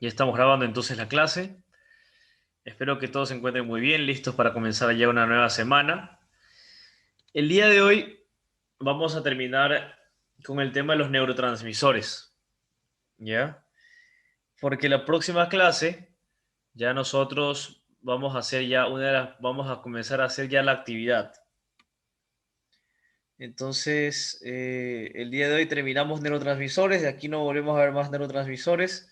Ya estamos grabando entonces la clase. Espero que todos se encuentren muy bien, listos para comenzar ya una nueva semana. El día de hoy vamos a terminar con el tema de los neurotransmisores, ¿ya? Porque la próxima clase ya nosotros vamos a hacer ya vamos a comenzar a hacer ya la actividad. Entonces, el día de hoy terminamos neurotransmisores, de aquí no volvemos a ver más neurotransmisores,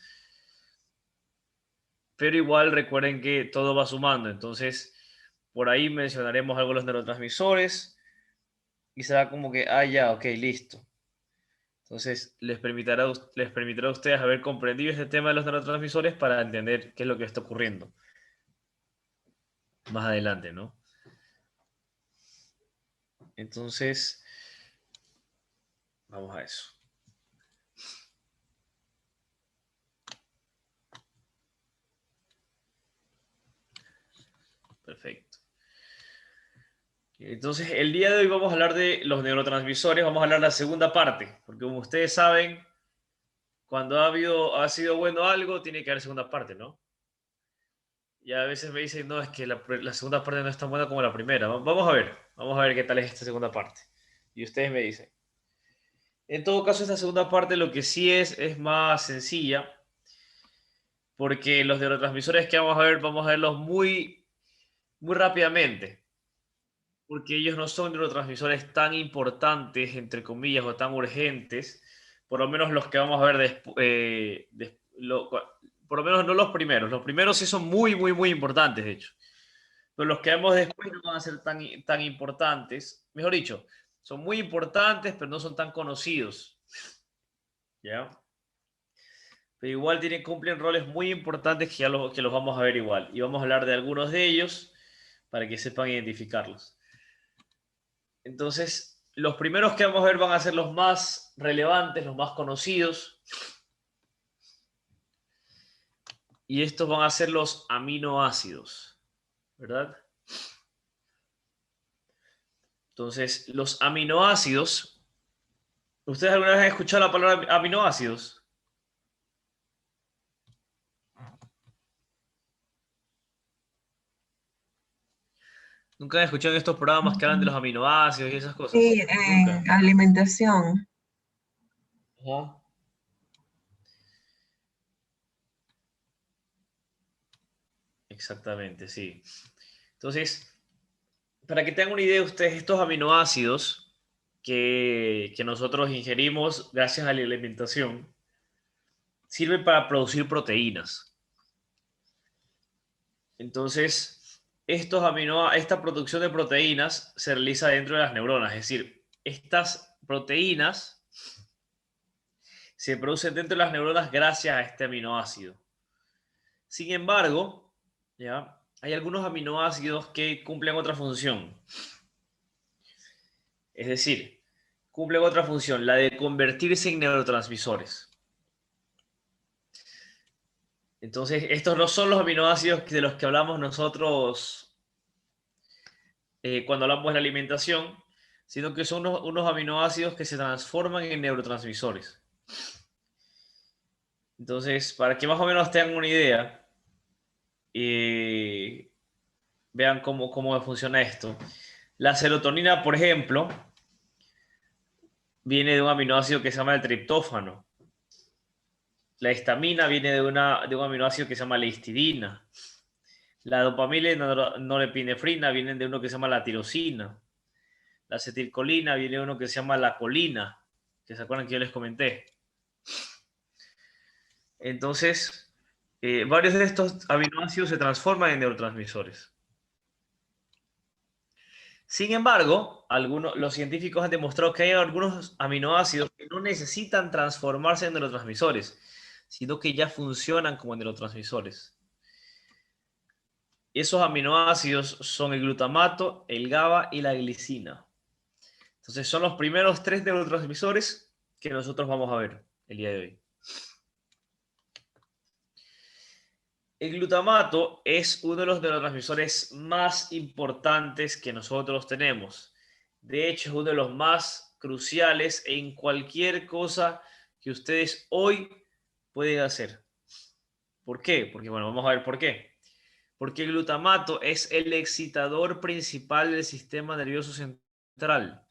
pero igual recuerden que todo va sumando, entonces por ahí mencionaremos algo de los neurotransmisores y será como que, ya, ok, listo. Entonces les permitirá a ustedes haber comprendido este tema de los neurotransmisores para entender qué es lo que está ocurriendo más adelante, ¿no? Entonces, vamos a eso. Perfecto. Entonces, el día de hoy vamos a hablar de los neurotransmisores, vamos a hablar de la segunda parte, porque como ustedes saben, cuando ha sido bueno algo, tiene que haber segunda parte, ¿no? Y a veces me dicen, no, es que la segunda parte no es tan buena como la primera. Vamos a ver qué tal es esta segunda parte. Y ustedes me dicen. En todo caso, esta segunda parte lo que sí es más sencilla, porque los neurotransmisores que vamos a verlos muy, muy rápidamente, porque ellos no son neurotransmisores tan importantes, entre comillas, o tan urgentes, por lo menos los que vamos a ver por lo menos no los primeros sí son muy, muy, muy importantes, de hecho. Pero los que vemos después no van a ser tan importantes. Mejor dicho, son muy importantes, pero no son tan conocidos. ¿Ya? Pero igual cumplen roles muy importantes que los vamos a ver igual. Y vamos a hablar de algunos de ellos para que sepan identificarlos. Entonces, los primeros que vamos a ver van a ser los más relevantes, los más conocidos. Y estos van a ser los aminoácidos, ¿verdad? Entonces, los aminoácidos. ¿Ustedes alguna vez han escuchado la palabra aminoácidos? Nunca he escuchado en estos programas que hablan de los aminoácidos y esas Sí, cosas. Nunca. en alimentación. Ajá. Exactamente, sí. Entonces, para que tengan una idea ustedes, estos aminoácidos que nosotros ingerimos gracias a la alimentación sirven para producir proteínas. Entonces, esta producción de proteínas se realiza dentro de las neuronas, es decir, estas proteínas se producen dentro de las neuronas gracias a este aminoácido. Sin embargo, ¿ya? Hay algunos aminoácidos que cumplen otra función. Es decir, cumplen otra función, la de convertirse en neurotransmisores. Entonces, estos no son los aminoácidos de los que hablamos nosotros cuando hablamos de la alimentación, sino que son unos aminoácidos que se transforman en neurotransmisores. Entonces, para que más o menos tengan una idea, eh, vean cómo funciona esto. La serotonina, por ejemplo, viene de un aminoácido que se llama el triptófano. La histamina viene de un aminoácido que se llama la histidina. La dopamina y la norepinefrina vienen de uno que se llama la tirosina. La acetilcolina viene de uno que se llama la colina, que se acuerdan que yo les comenté. Entonces, varios de estos aminoácidos se transforman en neurotransmisores. Sin embargo, los científicos han demostrado que hay algunos aminoácidos que no necesitan transformarse en neurotransmisores, sino que ya funcionan como neurotransmisores. Esos aminoácidos son el glutamato, el GABA y la glicina. Entonces son los primeros tres neurotransmisores que nosotros vamos a ver el día de hoy. El glutamato es uno de los neurotransmisores más importantes que nosotros tenemos. De hecho, es uno de los más cruciales en cualquier cosa que ustedes hoy pueden hacer. ¿Por qué? Porque, bueno, vamos a ver por qué. Porque el glutamato es el excitador principal del sistema nervioso central.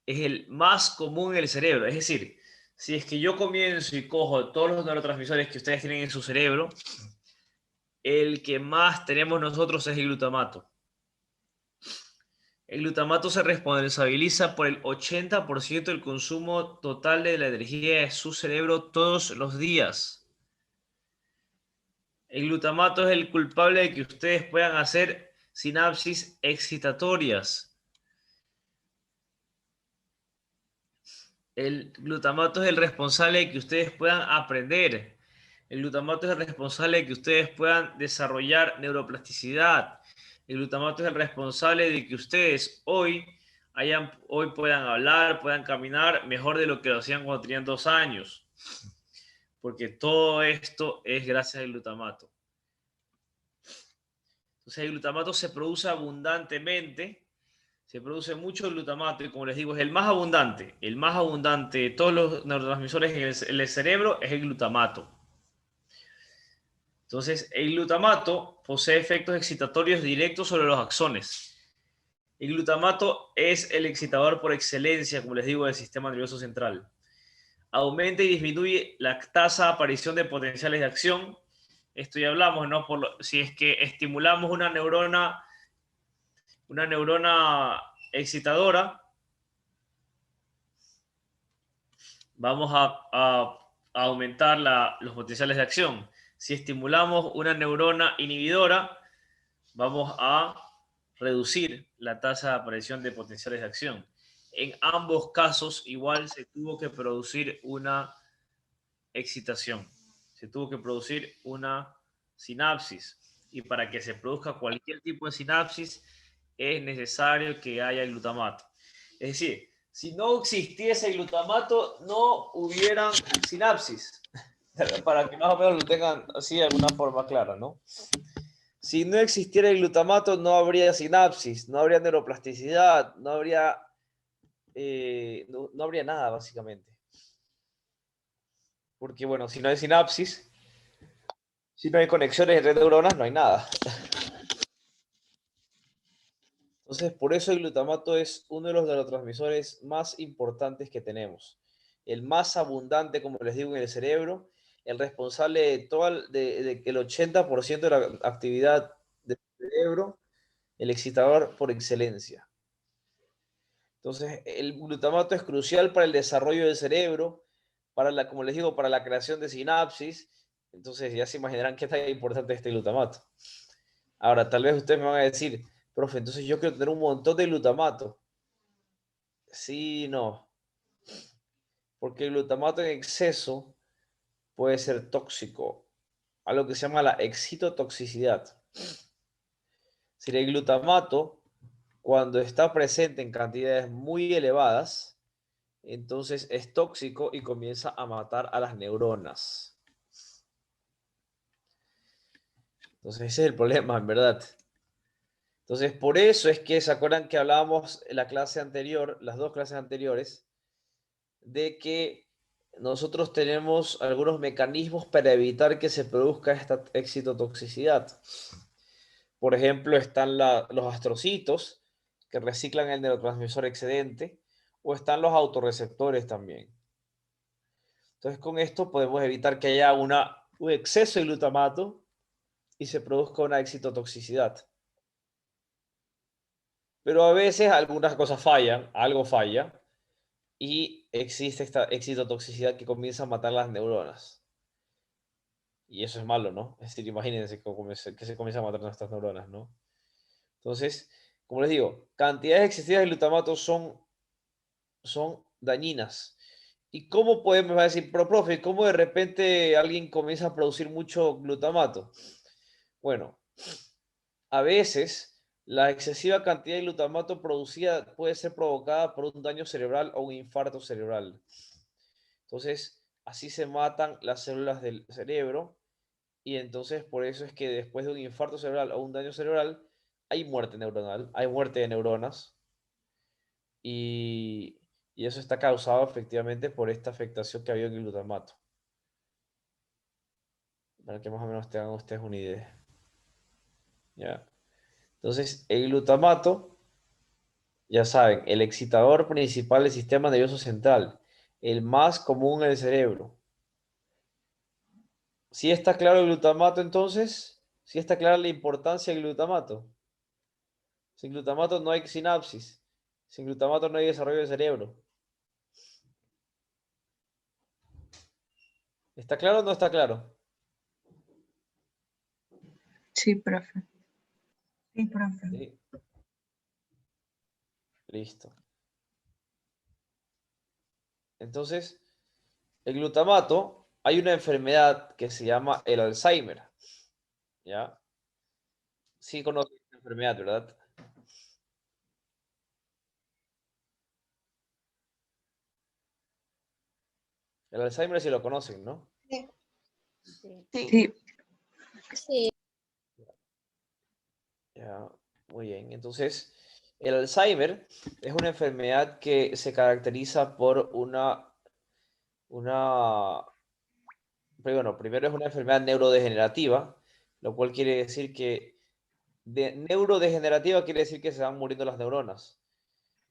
Es el más común en el cerebro. Es decir, si es que yo comienzo y cojo todos los neurotransmisores que ustedes tienen en su cerebro, el que más tenemos nosotros es el glutamato. El glutamato se responsabiliza por el 80% del consumo total de la energía de su cerebro todos los días. El glutamato es el culpable de que ustedes puedan hacer sinapsis excitatorias. El glutamato es el responsable de que ustedes puedan aprender. El glutamato es el responsable de que ustedes puedan desarrollar neuroplasticidad. El glutamato es el responsable de que ustedes hoy puedan hablar, puedan caminar mejor de lo que lo hacían cuando tenían 2 años. Porque todo esto es gracias al glutamato. Entonces el glutamato se produce abundantemente. Se produce mucho glutamato y, como les digo, es el más abundante. El más abundante de todos los neurotransmisores en el cerebro es el glutamato. Entonces, el glutamato posee efectos excitatorios directos sobre los axones. El glutamato es el excitador por excelencia, como les digo, del sistema nervioso central. Aumenta y disminuye la tasa de aparición de potenciales de acción. Esto ya hablamos, ¿no? Si es que estimulamos una neurona excitadora, vamos a aumentar los potenciales de acción. Si estimulamos una neurona inhibidora, vamos a reducir la tasa de aparición de potenciales de acción. En ambos casos, igual se tuvo que producir una excitación. Se tuvo que producir una sinapsis. Y para que se produzca cualquier tipo de sinapsis, es necesario que haya glutamato. Es decir, si no existiese el glutamato, no hubieran sinapsis. Para que más o menos lo tengan así de alguna forma clara, ¿no? Si no existiera el glutamato, no habría sinapsis, no habría neuroplasticidad, no habría nada, básicamente. Porque, bueno, si no hay sinapsis, si no hay conexiones entre neuronas, no hay nada. Entonces, por eso el glutamato es uno de los neurotransmisores más importantes que tenemos. El más abundante, como les digo, en el cerebro, el responsable de que el 80% de la actividad del cerebro, el excitador por excelencia. Entonces, el glutamato es crucial para el desarrollo del cerebro, como les digo, para la creación de sinapsis. Entonces, ya se imaginarán qué tan importante es este glutamato. Ahora, tal vez ustedes me van a decir, profe, entonces yo quiero tener un montón de glutamato. Sí, no, porque el glutamato en exceso puede ser tóxico, algo que se llama la excitotoxicidad. Si el glutamato, cuando está presente en cantidades muy elevadas, entonces es tóxico y comienza a matar a las neuronas. Entonces ese es el problema, en verdad. Entonces por eso es que, ¿se acuerdan que hablábamos en la clase anterior, las dos clases anteriores, de que nosotros tenemos algunos mecanismos para evitar que se produzca esta excitotoxicidad? Por ejemplo, están los astrocitos, que reciclan el neurotransmisor excedente, o están los autorreceptores también. Entonces, con esto podemos evitar que haya un exceso de glutamato y se produzca una excitotoxicidad. Pero a veces algunas cosas fallan, algo falla, y existe esta excitotoxicidad que comienza a matar las neuronas. Y eso es malo, ¿no? Es decir, imagínense que se comienza a matar nuestras neuronas, ¿no? Entonces, como les digo, cantidades excesivas de glutamato son dañinas. ¿Y cómo podemos decir, pero profe, cómo de repente alguien comienza a producir mucho glutamato? Bueno, a veces la excesiva cantidad de glutamato producida puede ser provocada por un daño cerebral o un infarto cerebral. Entonces, así se matan las células del cerebro y entonces por eso es que después de un infarto cerebral o un daño cerebral hay muerte neuronal, hay muerte de neuronas y, y eso está causado efectivamente por esta afectación que ha habido en el glutamato. para que más o menos tengan ustedes una idea. ¿Ya? Entonces, el glutamato, ya saben, el excitador principal del sistema nervioso central, el más común en el cerebro. ¿Sí está claro el glutamato entonces? ¿Sí está clara la importancia del glutamato? Sin glutamato no hay sinapsis. Sin glutamato no hay desarrollo del cerebro. ¿Está claro o no está claro? Sí, profe. Sí, profe. Sí. Listo. Entonces, el glutamato, hay una enfermedad que se llama el Alzheimer. ¿Ya? Sí conoces la enfermedad, ¿verdad? El Alzheimer sí lo conocen, ¿no? Sí. Sí. Ya, muy bien. Entonces, el Alzheimer es una enfermedad que se caracteriza por bueno, primero es una enfermedad neurodegenerativa, lo cual quiere decir que neurodegenerativa quiere decir que se van muriendo las neuronas.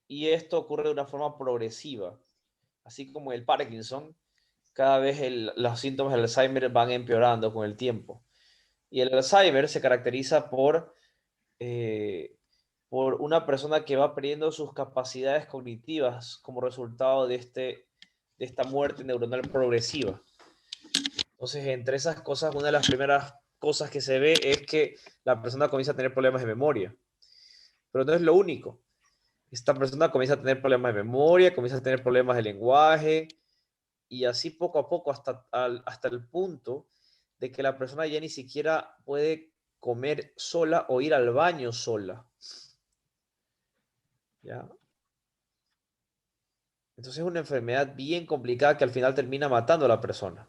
Y esto ocurre de una forma progresiva, así como el Parkinson, cada vez los síntomas del Alzheimer van empeorando con el tiempo. Y el Alzheimer se caracteriza eh, por una persona que va perdiendo sus capacidades cognitivas como resultado de esta muerte neuronal progresiva. Entonces, entre esas cosas, una de las primeras cosas que se ve es que la persona comienza a tener problemas de memoria. Pero no es lo único. Esta persona comienza a tener problemas de memoria, comienza a tener problemas de lenguaje, y así poco a poco hasta el punto de que la persona ya ni siquiera puede comer sola o ir al baño sola. ¿Ya? Entonces es una enfermedad bien complicada que al final termina matando a la persona.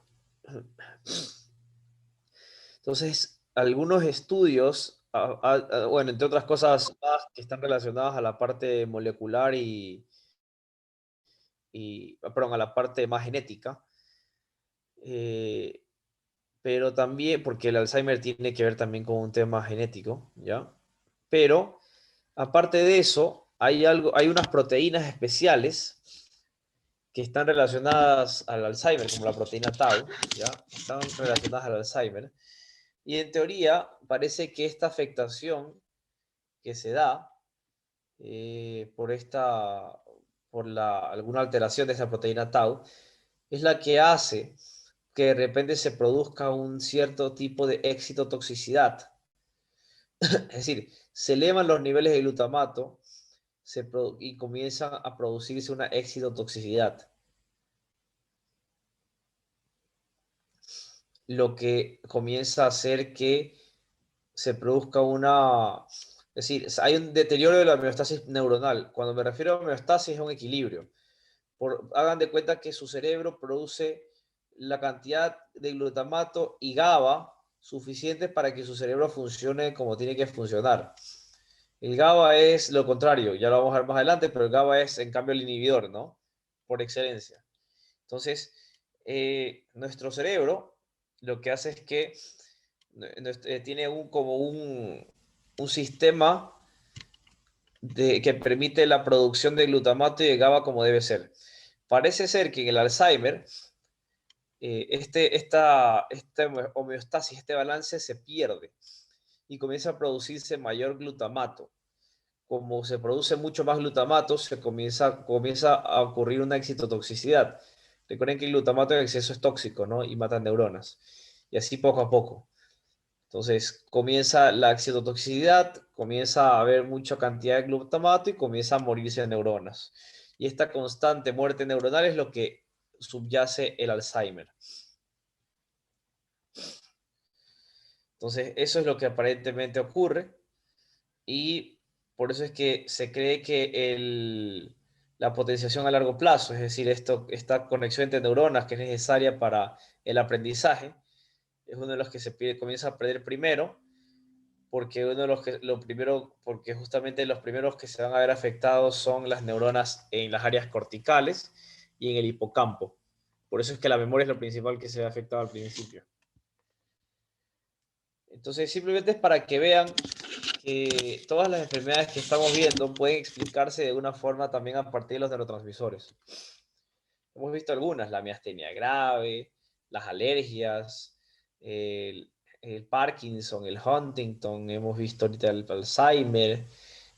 Entonces, algunos estudios, bueno, entre otras cosas más que están relacionadas a la parte molecular perdón, a la parte más genética, eh, pero también, porque el Alzheimer tiene que ver también con un tema genético, ¿ya? Pero, aparte de eso, hay unas proteínas especiales que están relacionadas al Alzheimer, como la proteína Tau, ¿ya? Están relacionadas al Alzheimer. Y en teoría parece que esta afectación que se da por alguna alteración de esa proteína Tau es la que hace que de repente se produzca un cierto tipo de excitotoxicidad. Es decir, se elevan los niveles de glutamato y comienza a producirse una excitotoxicidad, lo que comienza a hacer que se produzca es decir, hay un deterioro de la homeostasis neuronal. Cuando me refiero a homeostasis es un equilibrio. Hagan de cuenta que su cerebro produce la cantidad de glutamato y GABA suficiente para que su cerebro funcione como tiene que funcionar. El GABA es lo contrario, ya lo vamos a ver más adelante, pero el GABA es en cambio el inhibidor, ¿no? Por excelencia. Entonces, nuestro cerebro lo que hace es que tiene como un sistema que permite la producción de glutamato y de GABA como debe ser. Parece ser que en el Alzheimer, esta homeostasis, este balance se pierde y comienza a producirse mayor glutamato. Como se produce mucho más glutamato, comienza a ocurrir una excitotoxicidad. Recuerden que el glutamato en exceso es tóxico, ¿no? Y mata neuronas. Y así poco a poco. Entonces comienza la excitotoxicidad, comienza a haber mucha cantidad de glutamato y comienza a morirse de neuronas. Y esta constante muerte neuronal es lo que subyace el Alzheimer. Entonces, eso es lo que aparentemente ocurre y por eso es que se cree que la potenciación a largo plazo, es decir, esta conexión entre neuronas que es necesaria para el aprendizaje, es uno de los que comienza a perder primero, porque porque justamente los primeros que se van a ver afectados son las neuronas en las áreas corticales y en el hipocampo. Por eso es que la memoria es lo principal que se ve afectado al principio. Entonces, simplemente es para que vean que todas las enfermedades que estamos viendo pueden explicarse de una forma también a partir de los neurotransmisores. Hemos visto algunas, la miastenia grave, las alergias, el, el Parkinson, el Huntington, hemos visto ahorita el Alzheimer,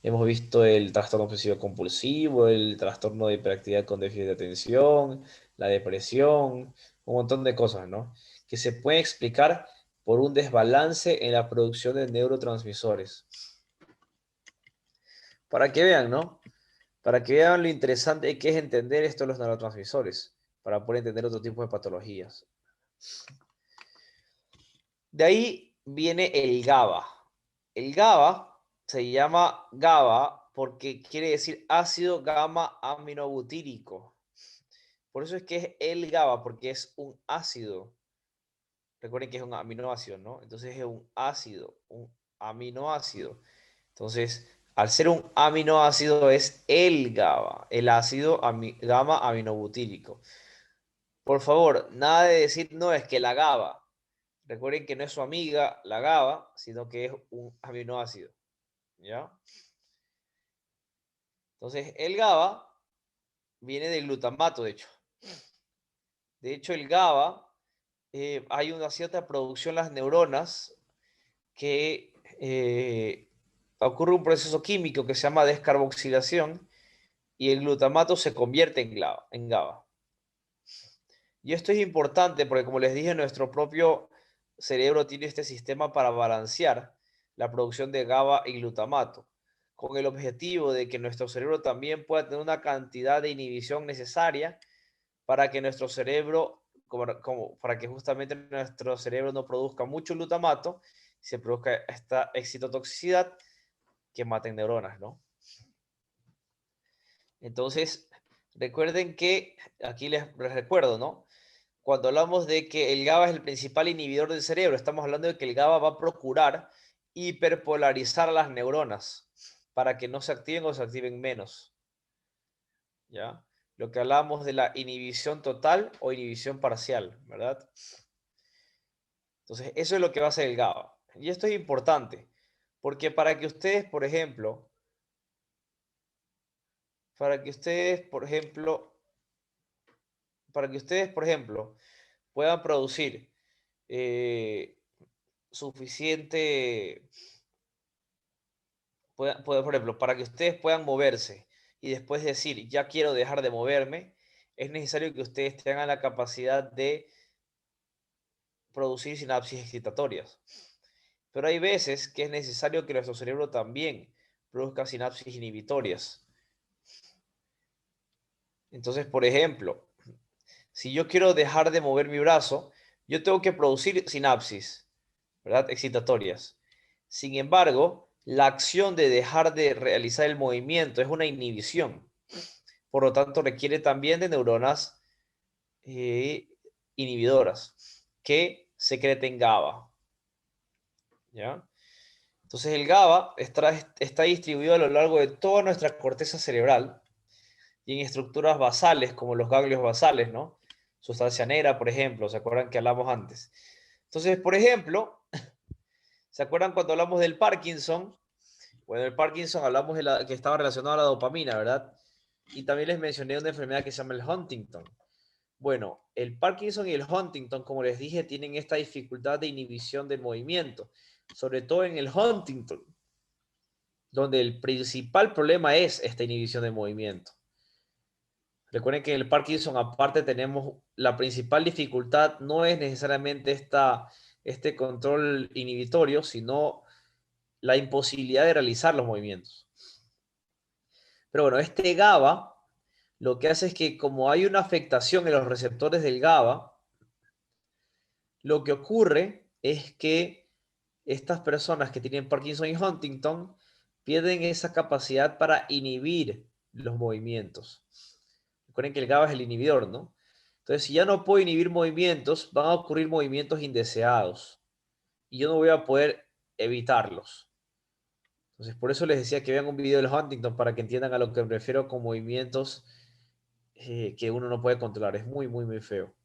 hemos visto el trastorno obsesivo compulsivo, el trastorno de hiperactividad con déficit de atención, la depresión, un montón de cosas, ¿no? Que se pueden explicar por un desbalance en la producción de neurotransmisores. Para que vean, ¿no? Para que vean lo interesante que es entender esto de los neurotransmisores, para poder entender otro tipo de patologías. De ahí viene el GABA. El GABA se llama GABA porque quiere decir ácido gamma aminobutírico. Por eso es que es el GABA, porque es un ácido. Recuerden que es un aminoácido, ¿no? Entonces es un ácido, un aminoácido. Entonces, al ser un aminoácido es el GABA, el ácido gamma aminobutírico. Por favor, nada de decir, no, es que la GABA. Recuerden que no es su amiga, la GABA, sino que es un aminoácido. ¿Ya? Entonces, el GABA viene del glutamato, de hecho. De hecho, el GABA, hay una cierta producción en las neuronas que ocurre un proceso químico que se llama descarboxilación y el glutamato se convierte en GABA. Y esto es importante porque, como les dije, nuestro propio cerebro tiene este sistema para balancear la producción de GABA y glutamato, con el objetivo de que nuestro cerebro también pueda tener una cantidad de inhibición necesaria para que nuestro cerebro, para que justamente nuestro cerebro no produzca mucho glutamato, se produzca esta excitotoxicidad que mata en neuronas, ¿no? Entonces, recuerden que, aquí les recuerdo, ¿no? Cuando hablamos de que el GABA es el principal inhibidor del cerebro, estamos hablando de que el GABA va a procurar hiperpolarizar las neuronas para que no se activen o se activen menos. ¿Ya? Lo que hablamos de la inhibición total o inhibición parcial, ¿verdad? Entonces, eso es lo que va a hacer el GABA. Y esto es importante, porque para que ustedes, por ejemplo, para que ustedes, por ejemplo, puedan producir suficiente, por ejemplo, para que ustedes puedan moverse y después decir, ya quiero dejar de moverme, es necesario que ustedes tengan la capacidad de producir sinapsis excitatorias. Pero hay veces que es necesario que nuestro cerebro también produzca sinapsis inhibitorias. Entonces, por ejemplo, si yo quiero dejar de mover mi brazo, yo tengo que producir sinapsis, ¿verdad? Excitatorias. Sin embargo, la acción de dejar de realizar el movimiento es una inhibición. Por lo tanto, requiere también de neuronas inhibidoras que secreten GABA. ¿Ya? Entonces, el GABA está distribuido a lo largo de toda nuestra corteza cerebral y en estructuras basales, como los ganglios basales, ¿no? Sustancia negra, por ejemplo, ¿se acuerdan que hablamos antes? Entonces, por ejemplo, ¿se acuerdan cuando hablamos del Parkinson? Bueno, el Parkinson hablamos de que estaba relacionado a la dopamina, ¿verdad? Y también les mencioné una enfermedad que se llama el Huntington. Bueno, el Parkinson y el Huntington, como les dije, tienen esta dificultad de inhibición del movimiento, sobre todo en el Huntington, donde el principal problema es esta inhibición del movimiento. Recuerden que en el Parkinson, aparte, tenemos la principal dificultad, no es necesariamente este control inhibitorio, sino la imposibilidad de realizar los movimientos. Pero bueno, este GABA lo que hace es que como hay una afectación en los receptores del GABA, lo que ocurre es que estas personas que tienen Parkinson y Huntington pierden esa capacidad para inhibir los movimientos. Recuerden que el GABA es el inhibidor, ¿no? Entonces, si ya no puedo inhibir movimientos, van a ocurrir movimientos indeseados y yo no voy a poder evitarlos. Entonces, por eso les decía que vean un video del Huntington para que entiendan a lo que me refiero con movimientos que uno no puede controlar. Es muy, muy, muy feo.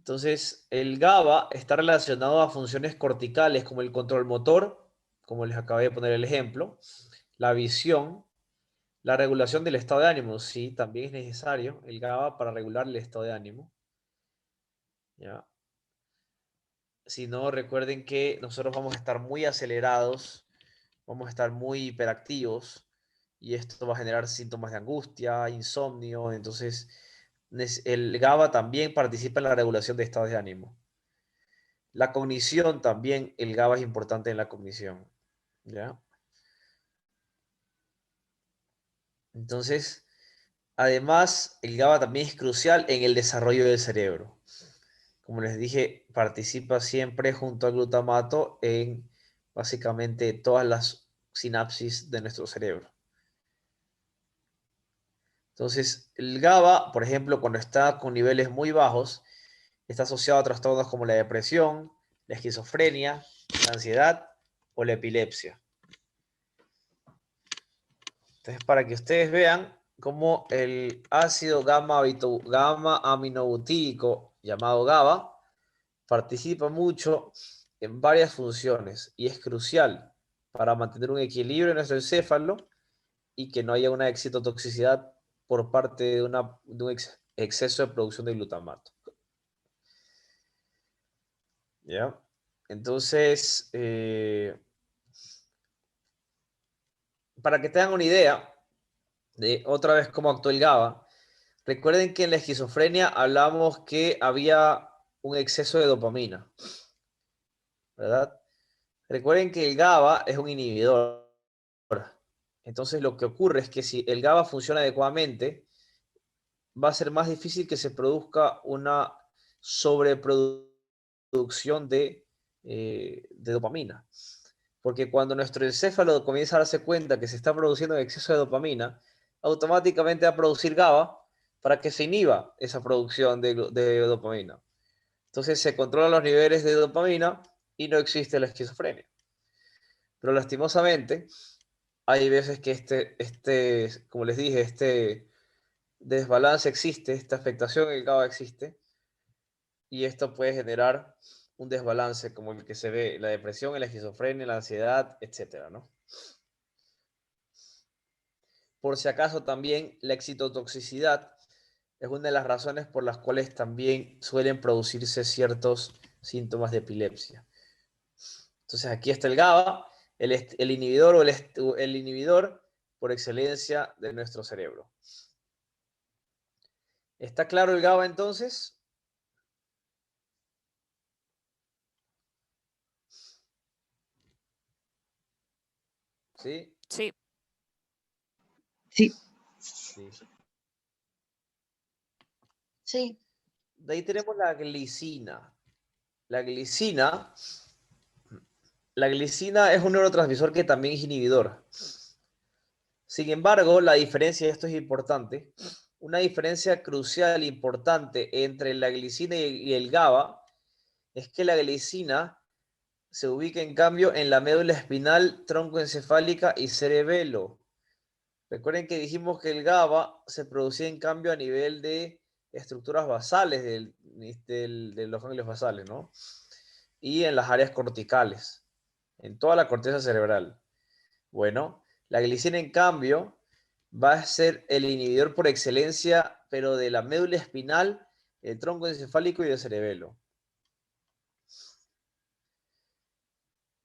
Entonces, el GABA está relacionado a funciones corticales como el control motor, como les acabé de poner el ejemplo, la visión, la regulación del estado de ánimo. Sí, también es necesario el GABA para regular el estado de ánimo. ¿Ya? Si no, recuerden que nosotros vamos a estar muy acelerados, vamos a estar muy hiperactivos y esto va a generar síntomas de angustia, insomnio. Entonces, el GABA también participa en la regulación de estados de ánimo. La cognición también, el GABA es importante en la cognición. ¿Ya? Entonces, además, el GABA también es crucial en el desarrollo del cerebro. Como les dije, participa siempre junto al glutamato en básicamente todas las sinapsis de nuestro cerebro. Entonces, el GABA, por ejemplo, cuando está con niveles muy bajos, está asociado a trastornos como la depresión, la esquizofrenia, la ansiedad o la epilepsia. Entonces, para que ustedes vean cómo el ácido gamma aminobutírico llamado GABA participa mucho en varias funciones y es crucial para mantener un equilibrio en nuestro encéfalo y que no haya una excitotoxicidad por parte de un exceso de producción de glutamato. ¿Ya? Entonces, para que tengan una idea de otra vez cómo actúa el GABA, recuerden que en la esquizofrenia hablamos que había un exceso de dopamina, ¿verdad? Recuerden que el GABA es un inhibidor. Entonces lo que ocurre es que si el GABA funciona adecuadamente, va a ser más difícil que se produzca una sobreproducción de dopamina. Porque cuando nuestro encéfalo comienza a darse cuenta que se está produciendo exceso de dopamina, automáticamente va a producir GABA para que se inhiba esa producción de dopamina. Entonces se controlan los niveles de dopamina y no existe la esquizofrenia. Pero lastimosamente, hay veces que como les dije, este desbalance existe, esta afectación en el GABA existe, y esto puede generar un desbalance como el que se ve en la depresión, en la esquizofrenia, en la ansiedad, etcétera, ¿no? Por si acaso también la excitotoxicidad es una de las razones por las cuales también suelen producirse ciertos síntomas de epilepsia. Entonces aquí está el GABA, el inhibidor o el inhibidor por excelencia de nuestro cerebro. ¿Está claro el GABA entonces? ¿Sí? Sí. Sí. Sí. Sí. De ahí tenemos la glicina. La glicina, la glicina es un neurotransmisor que también es inhibidor. Sin embargo, la diferencia, esto es importante, una diferencia crucial, importante entre la glicina y el GABA es que la glicina se ubica en cambio en la médula espinal, troncoencefálica y cerebelo. Recuerden que dijimos que el GABA se producía en cambio a nivel de estructuras basales de los ganglios basales, ¿no? Y en las áreas corticales, en toda la corteza cerebral. Bueno, la glicina en cambio va a ser el inhibidor por excelencia, pero de la médula espinal, el tronco encefálico y del cerebelo.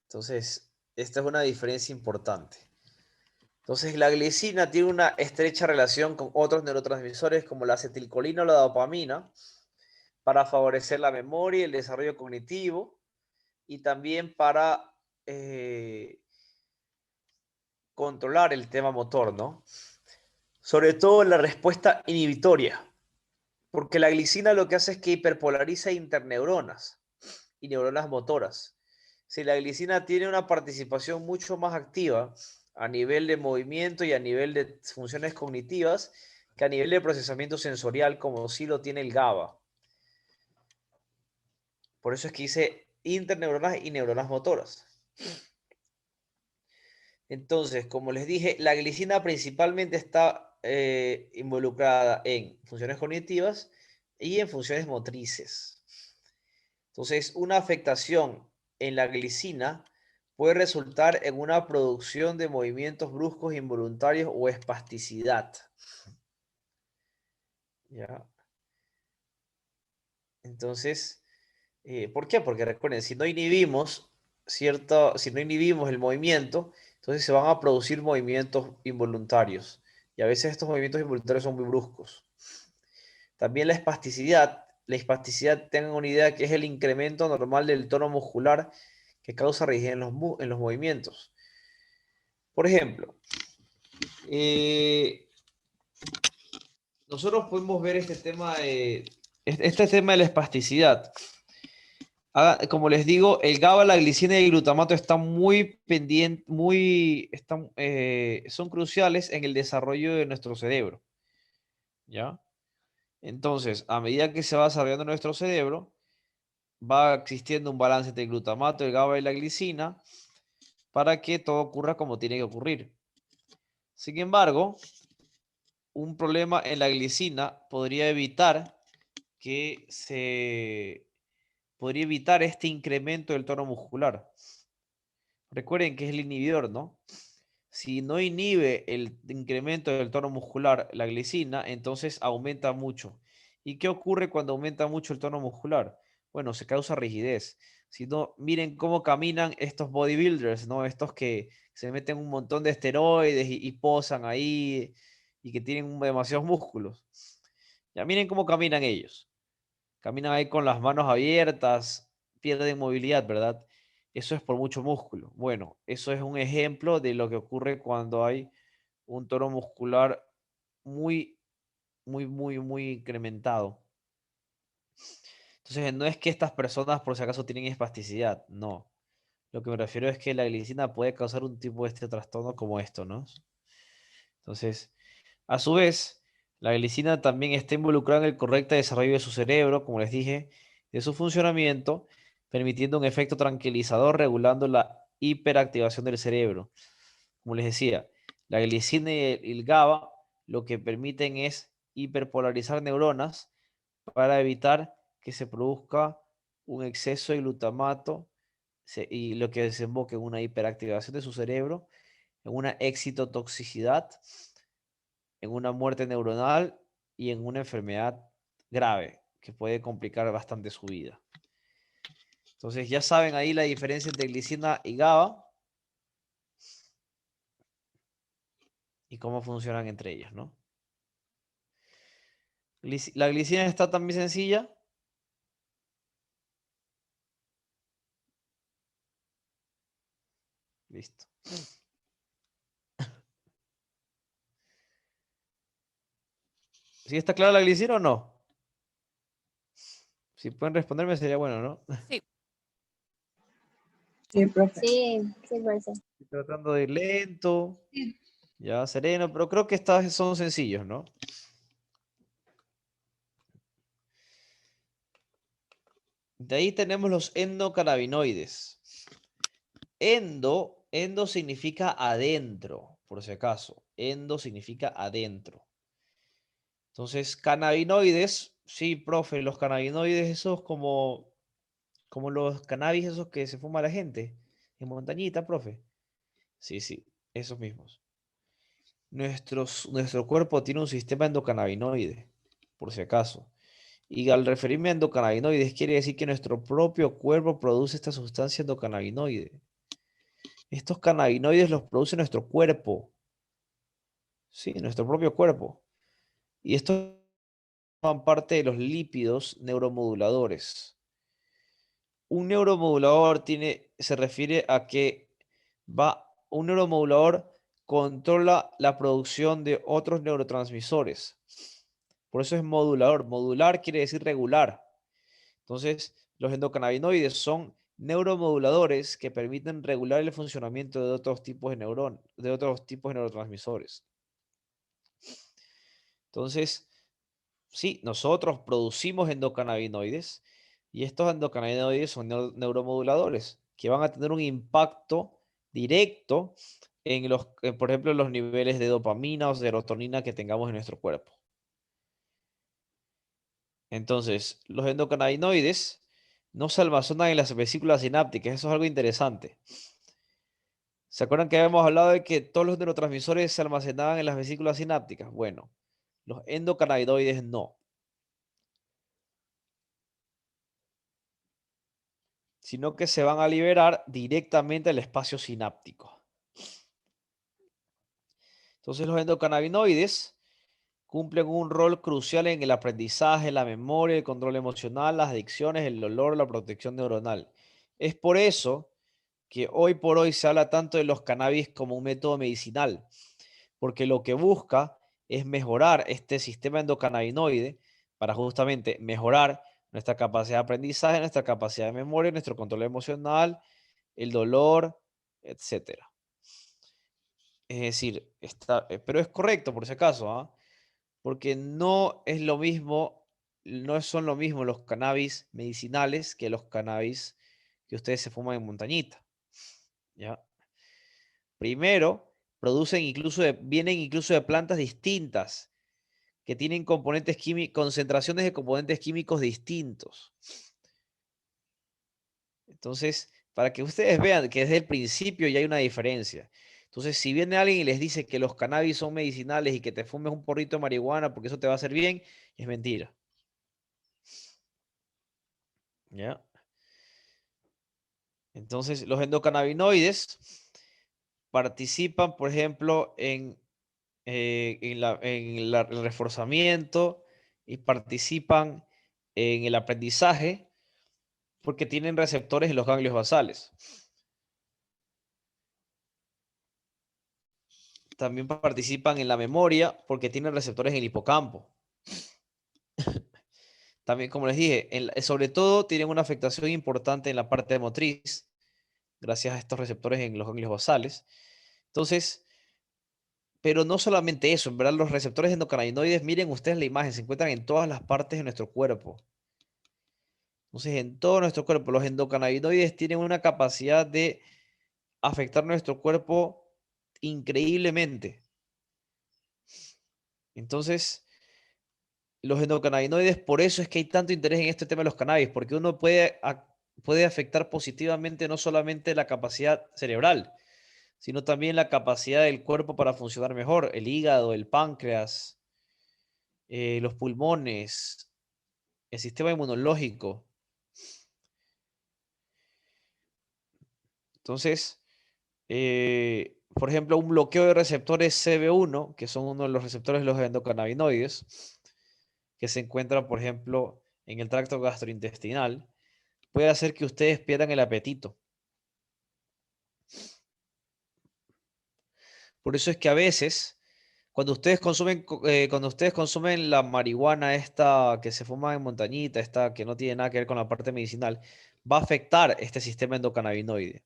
Entonces, esta es una diferencia importante. Entonces, la glicina tiene una estrecha relación con otros neurotransmisores como la acetilcolina o la dopamina para favorecer la memoria y el desarrollo cognitivo y también para controlar el tema motor, ¿no? Sobre todo en la respuesta inhibitoria, porque la glicina lo que hace es que hiperpolariza interneuronas y neuronas motoras. Si la glicina tiene una participación mucho más activa a nivel de movimiento y a nivel de funciones cognitivas que a nivel de procesamiento sensorial, como sí lo tiene el GABA. Por eso es que dice interneuronas y neuronas motoras. Entonces, como les dije, la glicina principalmente está involucrada en funciones cognitivas y en funciones motrices. Entonces, una afectación en la glicina puede resultar en una producción de movimientos bruscos involuntarios o espasticidad. ¿Ya? Entonces, ¿por qué? Porque recuerden, si no inhibimos si no inhibimos el movimiento, entonces se van a producir movimientos involuntarios. Y a veces estos movimientos involuntarios son muy bruscos. También la espasticidad, tengan una idea que es el incremento normal del tono muscular que causa rigidez en los movimientos. Por ejemplo, eh, nosotros podemos ver este tema de la espasticidad. Como les digo, el GABA, la glicina y el glutamato están muy pendientes, son cruciales en el desarrollo de nuestro cerebro. ¿Ya? Entonces, a medida que se va desarrollando nuestro cerebro, va existiendo un balance entre el glutamato, el GABA y la glicina para que todo ocurra como tiene que ocurrir. Sin embargo, un problema en la glicina podría evitar este incremento del tono muscular. Recuerden que es el inhibidor, ¿no? Si no inhibe el incremento del tono muscular, la glicina, entonces aumenta mucho. ¿Y qué ocurre cuando aumenta mucho el tono muscular? Bueno, se causa rigidez. Si no, miren cómo caminan estos bodybuilders, ¿no? Estos que se meten un montón de esteroides y posan ahí y que tienen demasiados músculos. Ya miren cómo caminan ellos. Caminan ahí con las manos abiertas, pierden movilidad, ¿verdad? Eso es por mucho músculo. Bueno, eso es un ejemplo de lo que ocurre cuando hay un tono muscular muy, muy incrementado. Entonces, no es que estas personas por si acaso tienen espasticidad, no. Lo que me refiero es que la glicina puede causar un tipo de este trastorno como esto, ¿no? Entonces, a su vez, la glicina también está involucrada en el correcto desarrollo de su cerebro, como les dije, de su funcionamiento, permitiendo un efecto tranquilizador regulando la hiperactivación del cerebro. Como les decía, la glicina y el GABA lo que permiten es hiperpolarizar neuronas para evitar que se produzca un exceso de glutamato y lo que desemboque en una hiperactivación de su cerebro, en una excitotoxicidad, en una muerte neuronal y en una enfermedad grave que puede complicar bastante su vida. Entonces ya saben ahí la diferencia entre glicina y GABA y cómo funcionan entre ellas, ¿no? La glicina está también sencilla. Listo. ¿Sí está clara la glicina o no? Si pueden responderme sería bueno, ¿no? Sí. Sí, profe. Sí, parece. Estoy tratando de ir lento, Sí. ya sereno, pero creo que estas son sencillos, ¿no? De ahí tenemos los endocannabinoides. Endo significa adentro, por si acaso. Endo significa adentro. Entonces, cannabinoides, sí, profe, los cannabinoides, esos como los cannabis, esos que se fuma la gente en montañita, profe. Sí, sí, esos mismos. Nuestro cuerpo tiene un sistema endocannabinoide, por si acaso. Y al referirme a endocannabinoides, quiere decir que nuestro propio cuerpo produce esta sustancia endocannabinoide. Estos cannabinoides los produce nuestro cuerpo. Sí, nuestro propio cuerpo. Y estos forman parte de los lípidos neuromoduladores. Un neuromodulador se refiere a que un neuromodulador controla la producción de otros neurotransmisores. Por eso es modulador. Modular quiere decir regular. Entonces, los endocannabinoides son neuromoduladores que permiten regular el funcionamiento de otros tipos de otros tipos de neurotransmisores. Entonces, sí, nosotros producimos endocannabinoides y estos endocannabinoides son neuromoduladores que van a tener un impacto directo por ejemplo, en los niveles de dopamina o serotonina que tengamos en nuestro cuerpo. Entonces, los endocannabinoides no se almacenan en las vesículas sinápticas. Eso es algo interesante. ¿Se acuerdan que habíamos hablado de que todos los neurotransmisores se almacenaban en las vesículas sinápticas? Bueno, los endocannabinoides no, sino que se van a liberar directamente al espacio sináptico. Entonces los endocannabinoides cumplen un rol crucial en el aprendizaje, la memoria, el control emocional, las adicciones, el dolor, la protección neuronal. Es por eso que hoy por hoy se habla tanto de los cannabis como un método medicinal, porque lo que busca es mejorar este sistema endocannabinoide para justamente mejorar nuestra capacidad de aprendizaje, nuestra capacidad de memoria, nuestro control emocional, el dolor, etcétera. Es decir, pero es correcto por si acaso, ¿ah? Porque no es lo mismo, no son lo mismo los cannabis medicinales que los cannabis que ustedes se fuman en montañita, ¿ya? Primero, vienen incluso de plantas distintas que tienen concentraciones de componentes químicos distintos. Entonces, para que ustedes vean que desde el principio ya hay una diferencia. Entonces, si viene alguien y les dice que los cannabis son medicinales y que te fumes un porrito de marihuana porque eso te va a hacer bien, es mentira. ¿Ya? Entonces, los endocannabinoides participan, por ejemplo, el reforzamiento y participan en el aprendizaje porque tienen receptores en los ganglios basales. También participan en la memoria porque tienen receptores en el hipocampo. También, como les dije, sobre todo tienen una afectación importante en la parte motriz, gracias a estos receptores en los ganglios basales. Entonces, pero no solamente eso, en verdad los receptores endocannabinoides, miren ustedes la imagen, se encuentran en todas las partes de nuestro cuerpo. Entonces, en todo nuestro cuerpo, los endocannabinoides tienen una capacidad de afectar nuestro cuerpo increíblemente. Entonces, los endocannabinoides, por eso es que hay tanto interés en este tema de los cannabis, porque uno puede afectar positivamente no solamente la capacidad cerebral, sino también la capacidad del cuerpo para funcionar mejor, el hígado, el páncreas, los pulmones, el sistema inmunológico. Entonces, por ejemplo, un bloqueo de receptores CB1, que son uno de los receptores de los endocannabinoides, que se encuentran, por ejemplo, en el tracto gastrointestinal, puede hacer que ustedes pierdan el apetito. Por eso es que a veces, cuando ustedes consumen la marihuana esta que se fuma en montañita, esta que no tiene nada que ver con la parte medicinal, va a afectar este sistema endocannabinoide.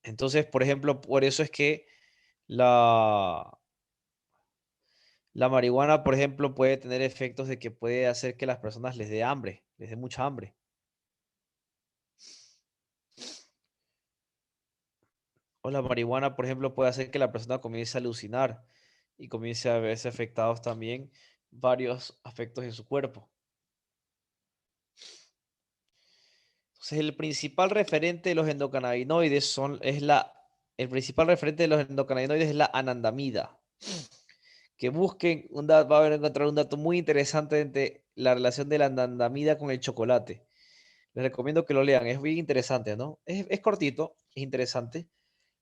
Entonces, por ejemplo, por eso es que la, la marihuana, por ejemplo, puede tener efectos de que puede hacer que las personas les dé hambre, les dé mucha hambre. O la marihuana, por ejemplo, puede hacer que la persona comience a alucinar y comience a verse afectados también varios aspectos en su cuerpo. Entonces, el principal referente de los endocannabinoides el principal referente de los endocannabinoides es la anandamida. Que busquen, va a encontrar un dato muy interesante entre la relación de la anandamida con el chocolate. Les recomiendo que lo lean, es bien interesante, ¿no? Es cortito, es interesante,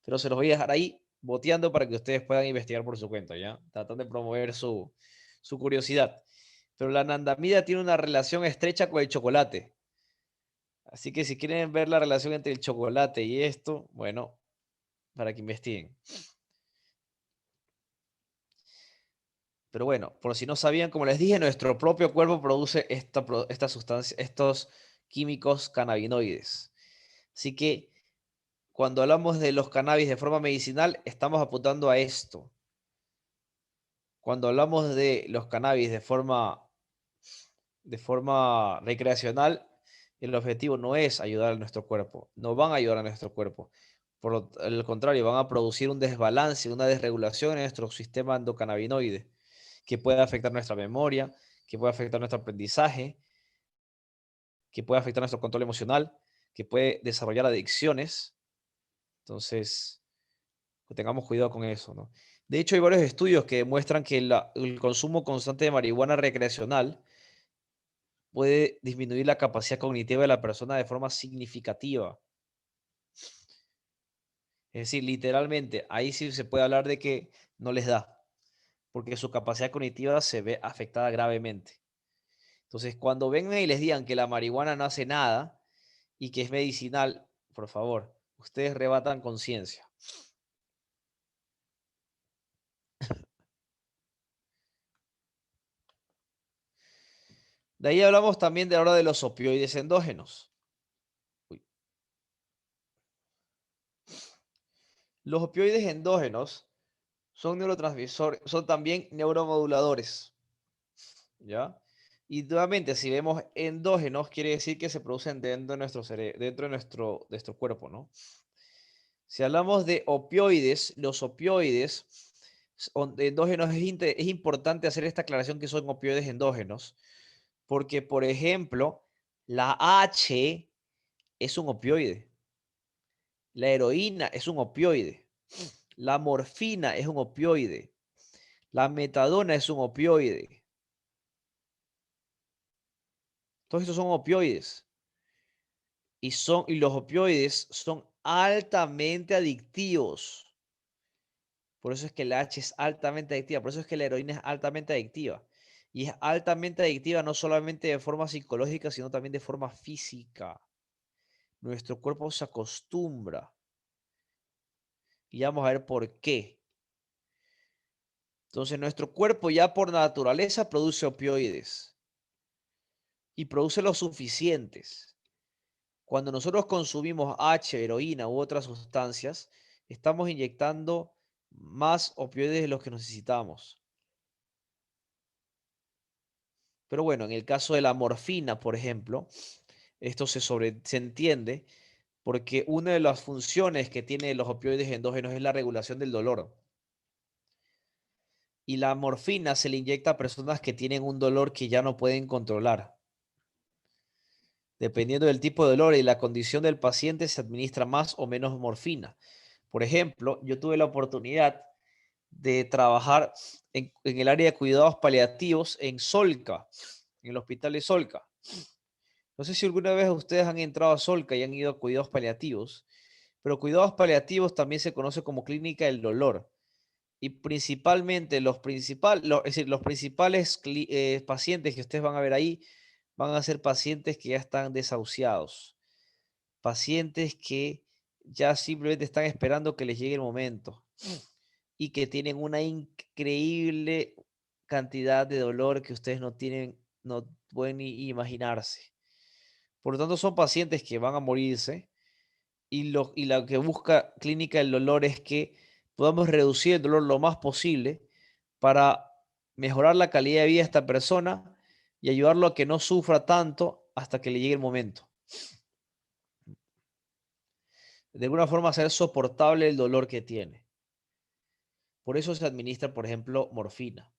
pero se los voy a dejar ahí boteando para que ustedes puedan investigar por su cuenta, ¿ya? Tratando de promover su curiosidad. Pero la anandamida tiene una relación estrecha con el chocolate. Así que si quieren ver la relación entre el chocolate y esto, bueno, para que investiguen. Pero bueno, por si no sabían, como les dije, nuestro propio cuerpo produce esta sustancia, estos químicos cannabinoides. Así que cuando hablamos de los cannabis de forma medicinal, estamos apuntando a esto. Cuando hablamos de los cannabis de forma recreacional, el objetivo no es ayudar a nuestro cuerpo, no van a ayudar a nuestro cuerpo. Por el contrario, van a producir un desbalance, una desregulación en nuestro sistema endocannabinoide, que puede afectar nuestra memoria, que puede afectar nuestro aprendizaje, que puede afectar nuestro control emocional, que puede desarrollar adicciones. Entonces, que tengamos cuidado con eso, ¿no? De hecho, hay varios estudios que demuestran que el consumo constante de marihuana recreacional puede disminuir la capacidad cognitiva de la persona de forma significativa. Es decir, literalmente, ahí sí se puede hablar de que no les da, porque su capacidad cognitiva se ve afectada gravemente. Entonces, cuando vengan y les digan que la marihuana no hace nada y que es medicinal, por favor, ustedes rebatan conciencia. De ahí hablamos también de ahora de los opioides endógenos. Uy. Los opioides endógenos son neurotransmisores, son también neuromoduladores, ¿ya? Y nuevamente, si vemos endógenos, quiere decir que se producen dentro de nuestro dentro de nuestro cuerpo, ¿no? Si hablamos de opioides, los opioides endógenos, es importante hacer esta aclaración que son opioides endógenos, porque, por ejemplo, la H es un opioide, la heroína es un opioide, la morfina es un opioide, la metadona es un opioide. Todos estos son opioides. Y los opioides son altamente adictivos. Por eso es que la H es altamente adictiva. Por eso es que la heroína es altamente adictiva. Y es altamente adictiva no solamente de forma psicológica, sino también de forma física. Nuestro cuerpo se acostumbra. Y vamos a ver por qué. Entonces, nuestro cuerpo ya por naturaleza produce opioides. Y produce los suficientes. Cuando nosotros consumimos H, heroína u otras sustancias, estamos inyectando más opioides de los que necesitamos. Pero bueno, en el caso de la morfina, por ejemplo, esto se entiende porque una de las funciones que tienen los opioides endógenos es la regulación del dolor. Y la morfina se le inyecta a personas que tienen un dolor que ya no pueden controlar. Dependiendo del tipo de dolor y la condición del paciente, se administra más o menos morfina. Por ejemplo, yo tuve la oportunidad de trabajar en el área de cuidados paliativos en Solca, en el hospital de Solca. No sé si alguna vez ustedes han entrado a Solca y han ido a cuidados paliativos, pero cuidados paliativos también se conoce como clínica del dolor. Y principalmente es decir, los principales pacientes que ustedes van a ver ahí van a ser pacientes que ya están desahuciados, pacientes que ya simplemente están esperando que les llegue el momento y que tienen una increíble cantidad de dolor que ustedes no pueden ni imaginarse. Por lo tanto, son pacientes que van a morirse y lo que busca Clínica del Dolor es que podamos reducir el dolor lo más posible para mejorar la calidad de vida de esta persona y ayudarlo a que no sufra tanto hasta que le llegue el momento. De alguna forma hacer soportable el dolor que tiene. Por eso se administra, por ejemplo, morfina.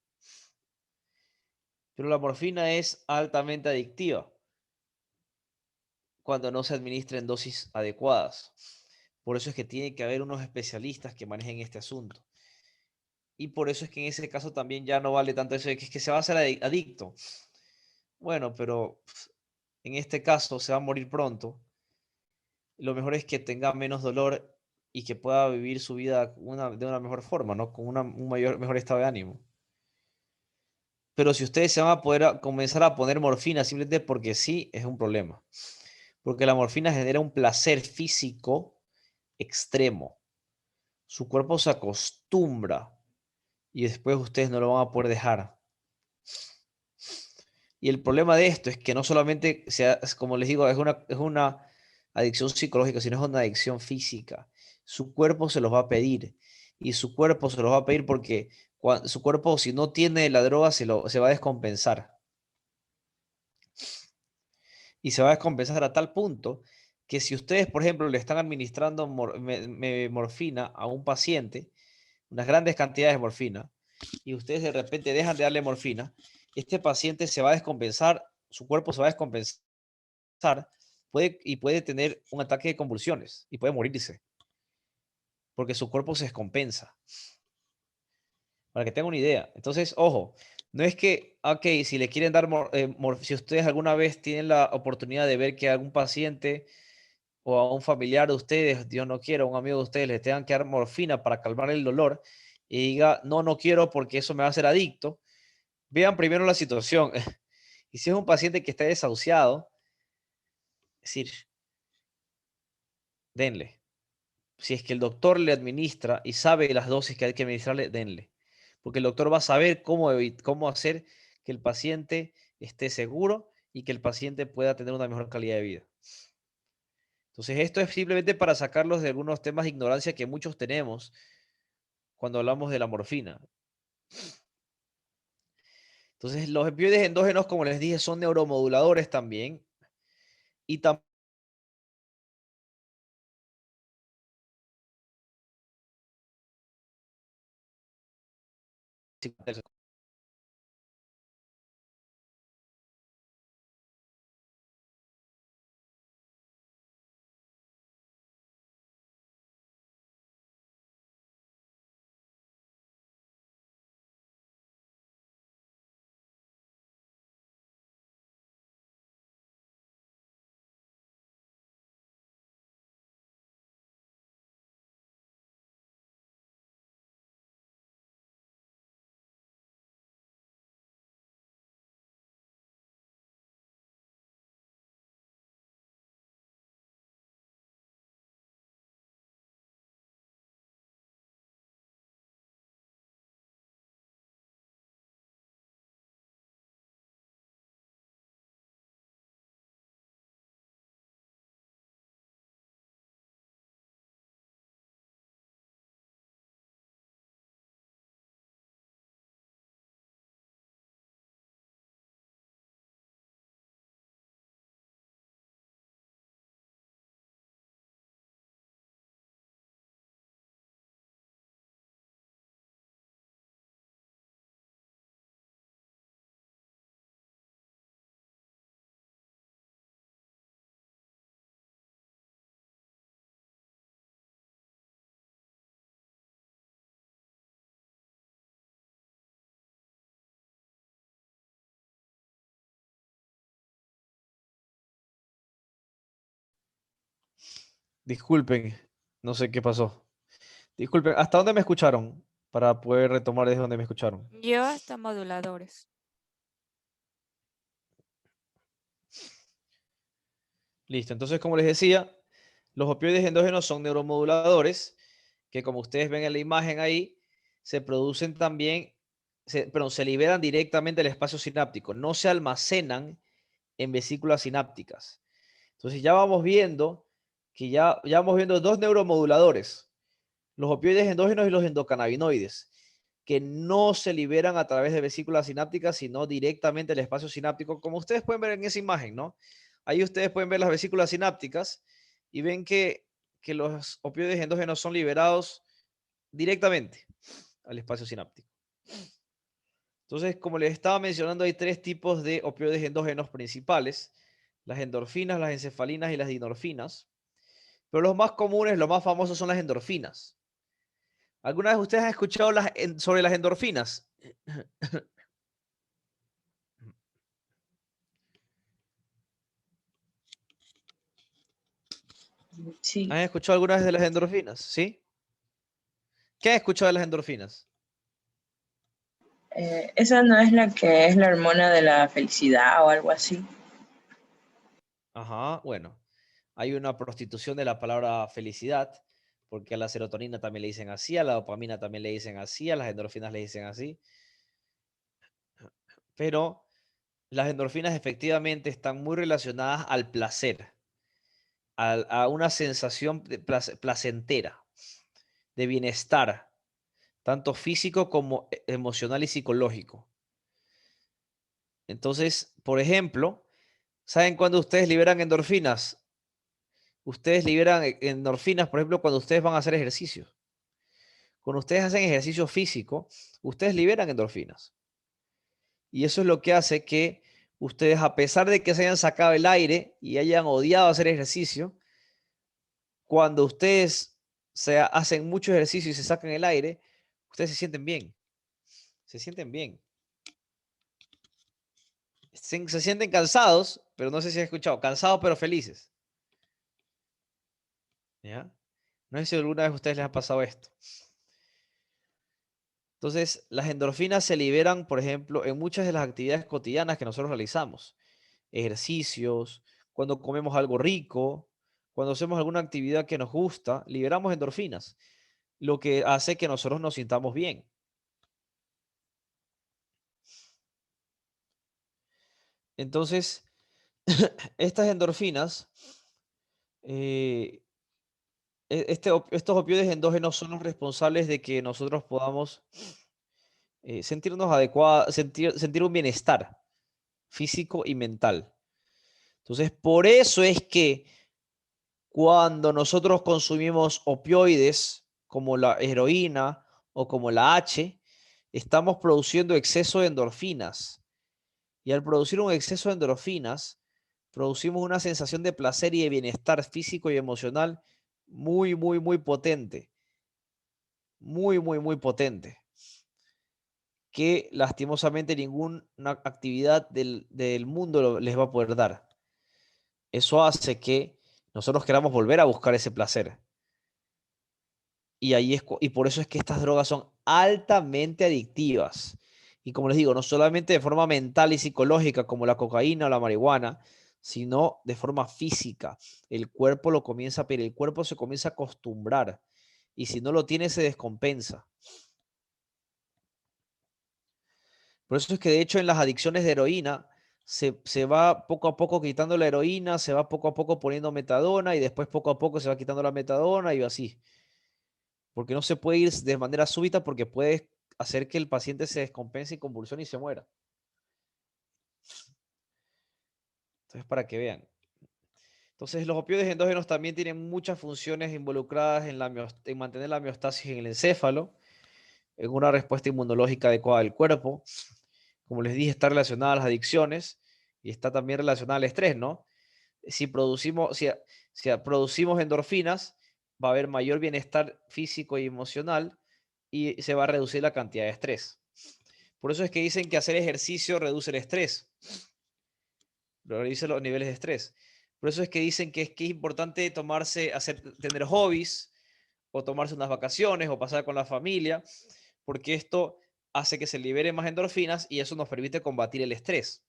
Pero la morfina es altamente adictiva cuando no se administra en dosis adecuadas. Por eso es que tiene que haber unos especialistas que manejen este asunto. Y por eso es que en ese caso también ya no vale tanto eso de que es que se va a hacer adicto. Bueno, pero en este caso se va a morir pronto. Lo mejor es que tenga menos dolor y que pueda vivir su vida de una mejor forma, ¿no? Con un mejor estado de ánimo. Pero si ustedes se van a poder comenzar a poner morfina simplemente porque sí, es un problema. Porque la morfina genera un placer físico extremo. Su cuerpo se acostumbra y después ustedes no lo van a poder dejar. Y el problema de esto es que no solamente, como les digo, es una adicción psicológica, sino es una adicción física. Su cuerpo se los va a pedir. Y su cuerpo se los va a pedir porque su cuerpo, si no tiene la droga, se va a descompensar. Y se va a descompensar a tal punto que si ustedes, por ejemplo, le están administrando morfina a un paciente, unas grandes cantidades de morfina, y ustedes de repente dejan de darle morfina, este paciente se va a descompensar, su cuerpo se va a descompensar puede tener un ataque de convulsiones y puede morirse porque su cuerpo se descompensa. Para que tengan una idea. Entonces, ojo, no es que, ok, si le quieren dar, si ustedes alguna vez tienen la oportunidad de ver que a algún paciente o a un familiar de ustedes, Dios no quiera, un amigo de ustedes, les tengan que dar morfina para calmar el dolor y diga, no, no quiero porque eso me va a hacer adicto, vean primero la situación. Y si es un paciente que está desahuciado, es decir, denle. Si es que el doctor le administra y sabe las dosis que hay que administrarle, denle. Porque el doctor va a saber cómo hacer que el paciente esté seguro y que el paciente pueda tener una mejor calidad de vida. Entonces, esto es simplemente para sacarlos de algunos temas de ignorancia que muchos tenemos cuando hablamos de la morfina. Entonces, los opioides endógenos, como les dije, son neuromoduladores también. Y también disculpen, no sé qué pasó. Disculpen, ¿hasta dónde me escucharon? Para poder retomar desde donde me escucharon. Yo hasta moduladores. Listo, entonces como les decía, los opioides endógenos son neuromoduladores que como ustedes ven en la imagen ahí, se producen también, se liberan directamente del espacio sináptico, no se almacenan en vesículas sinápticas. Entonces ya vamos viendo que ya vamos viendo dos neuromoduladores, los opioides endógenos y los endocannabinoides, que no se liberan a través de vesículas sinápticas, sino directamente del espacio sináptico, como ustedes pueden ver en esa imagen, ¿no? Ahí ustedes pueden ver las vesículas sinápticas y ven que los opioides endógenos son liberados directamente al espacio sináptico. Entonces, como les estaba mencionando, hay tres tipos de opioides endógenos principales: las endorfinas, las encefalinas y las dinorfinas. Pero los más comunes, los más famosos son las endorfinas. ¿Alguna vez ustedes han escuchado sobre las endorfinas? Sí. ¿Han escuchado alguna vez de las endorfinas? ¿Sí? ¿Qué han escuchado de las endorfinas? Esa no es la que es la hormona de la felicidad o algo así. Ajá, bueno. Hay una prostitución de la palabra felicidad, porque a la serotonina también le dicen así, a la dopamina también le dicen así, a las endorfinas le dicen así. Pero las endorfinas efectivamente están muy relacionadas al placer, a una sensación placentera, de bienestar, tanto físico como emocional y psicológico. Entonces, por ejemplo, ¿saben cuándo ustedes liberan endorfinas? Ustedes liberan endorfinas, por ejemplo, cuando ustedes van a hacer ejercicio. Cuando ustedes hacen ejercicio físico, ustedes liberan endorfinas. Y eso es lo que hace que ustedes, a pesar de que se hayan sacado el aire y hayan odiado hacer ejercicio, cuando ustedes hacen mucho ejercicio y se sacan el aire, ustedes se sienten bien. Se sienten bien. Se sienten cansados, pero no sé si han escuchado, cansados pero felices. ¿Ya? No sé si alguna vez a ustedes les ha pasado esto. Entonces, las endorfinas se liberan, por ejemplo, en muchas de las actividades cotidianas que nosotros realizamos. Ejercicios, cuando comemos algo rico, cuando hacemos alguna actividad que nos gusta, liberamos endorfinas, lo que hace que nosotros nos sintamos bien. Entonces, estas endorfinas, estos opioides endógenos son los responsables de que nosotros podamos sentirnos adecuados, sentir un bienestar físico y mental. Entonces, por eso es que cuando nosotros consumimos opioides como la heroína o como la H, estamos produciendo exceso de endorfinas. Y al producir un exceso de endorfinas, producimos una sensación de placer y de bienestar físico y emocional muy, muy, muy potente. Muy, muy, muy potente. Que lastimosamente ninguna actividad del mundo les va a poder dar. Eso hace que nosotros queramos volver a buscar ese placer. Y por eso es que estas drogas son altamente adictivas. Y como les digo, no solamente de forma mental y psicológica como la cocaína o la marihuana, sino de forma física. El cuerpo lo comienza a pedir, el cuerpo se comienza a acostumbrar. Y si no lo tiene, se descompensa. Por eso es que de hecho en las adicciones de heroína se va poco a poco quitando la heroína, se va poco a poco poniendo metadona y después poco a poco se va quitando la metadona y así. Porque no se puede ir de manera súbita porque puede hacer que el paciente se descompense y convulsione y se muera. Entonces, para que vean. Entonces, los opioides endógenos también tienen muchas funciones involucradas en mantener la homeostasis en el encéfalo, en una respuesta inmunológica adecuada del cuerpo. Como les dije, está relacionada a las adicciones y está también relacionada al estrés, ¿no? Si producimos endorfinas, va a haber mayor bienestar físico y emocional y se va a reducir la cantidad de estrés. Por eso es que dicen que hacer ejercicio reduce el estrés, reduce los niveles de estrés. Por eso es que dicen que es importante tener hobbies o tomarse unas vacaciones o pasar con la familia, porque esto hace que se liberen más endorfinas y eso nos permite combatir el estrés.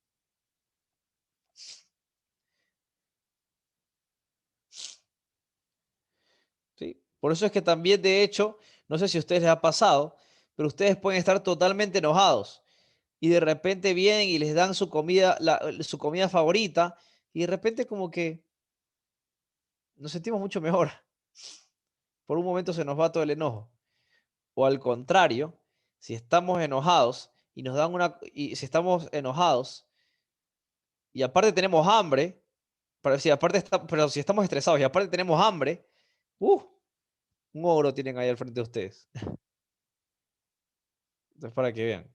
¿Sí? Por eso es que también, de hecho, no sé si a ustedes les ha pasado, pero ustedes pueden estar totalmente enojados y de repente vienen y les dan su comida favorita y de repente como que nos sentimos mucho mejor. Por un momento se nos va todo el enojo. O al contrario, si estamos enojados y si estamos enojados y aparte tenemos hambre, pero si estamos estresados y aparte tenemos hambre, un ogro tienen ahí al frente de ustedes. Entonces, para que vean.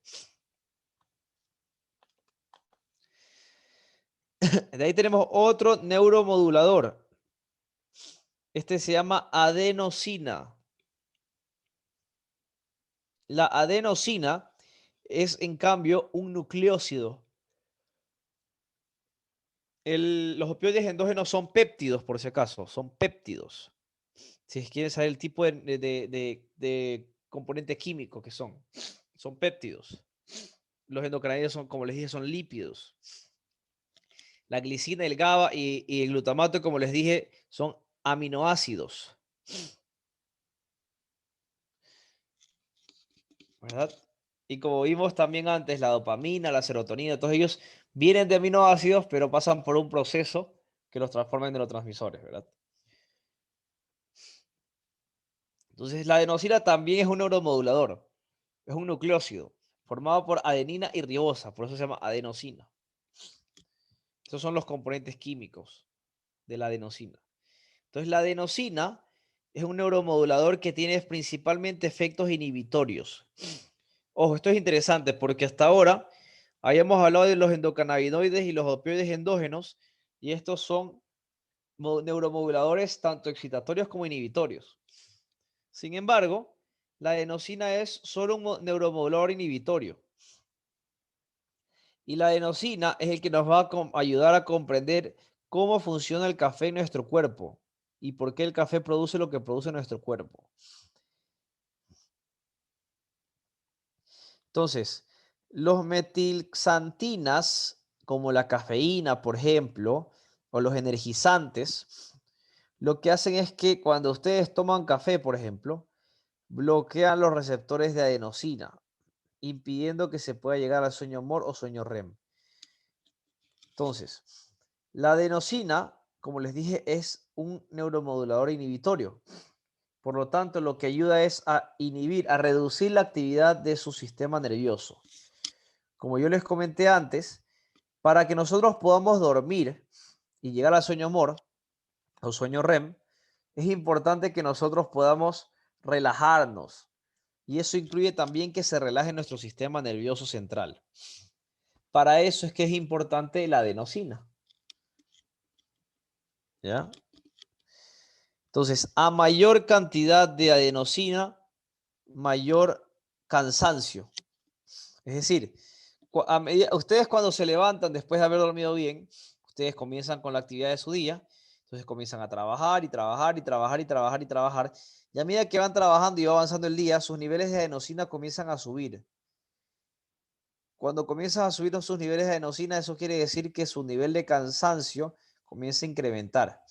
De ahí tenemos otro neuromodulador. Este se llama adenosina. La adenosina es, en cambio, un nucleócido. Los opioides endógenos son péptidos, por si acaso, son péptidos. Si quieren saber el tipo de componente químico que son péptidos. Los endocannabinoides son, como les dije, son lípidos. La glicina, el GABA y el glutamato, como les dije, son aminoácidos. ¿Verdad? Y como vimos también antes, la dopamina, la serotonina, todos ellos vienen de aminoácidos, pero pasan por un proceso que los transforma en neurotransmisores, ¿verdad? Entonces, la adenosina también es un neuromodulador, es un nucleócido formado por adenina y ribosa, por eso se llama adenosina. Estos son los componentes químicos de la adenosina. Entonces, la adenosina es un neuromodulador que tiene principalmente efectos inhibitorios. Ojo, esto es interesante porque hasta ahora Habíamos hablado de los endocannabinoides y los opioides endógenos, y estos son neuromoduladores tanto excitatorios como inhibitorios. Sin embargo, la adenosina es solo un neuromodulador inhibitorio. Y la adenosina es el que nos va a ayudar a comprender cómo funciona el café en nuestro cuerpo y por qué el café produce lo que produce nuestro cuerpo. Entonces, los metilxantinas, como la cafeína, por ejemplo, o los energizantes, lo que hacen es que cuando ustedes toman café, por ejemplo, bloquean los receptores de adenosina, impidiendo que se pueda llegar al sueño MOR o sueño REM. Entonces, la adenosina, como les dije, es un neuromodulador inhibitorio. Por lo tanto, lo que ayuda es a inhibir, a reducir la actividad de su sistema nervioso. Como yo les comenté antes, para que nosotros podamos dormir y llegar al sueño MOR o sueño REM, es importante que nosotros podamos relajarnos. Y eso incluye también que se relaje nuestro sistema nervioso central. Para eso es que es importante la adenosina. ¿Ya? Entonces, a mayor cantidad de adenosina, mayor cansancio. Es decir, ustedes cuando se levantan después de haber dormido bien, ustedes comienzan con la actividad de su día, entonces comienzan a trabajar y trabajar y trabajar y trabajar y trabajar. Y a medida que van trabajando y va avanzando el día, sus niveles de adenosina comienzan a subir. Cuando comienzan a subir sus niveles de adenosina, eso quiere decir que su nivel de cansancio comienza a incrementar.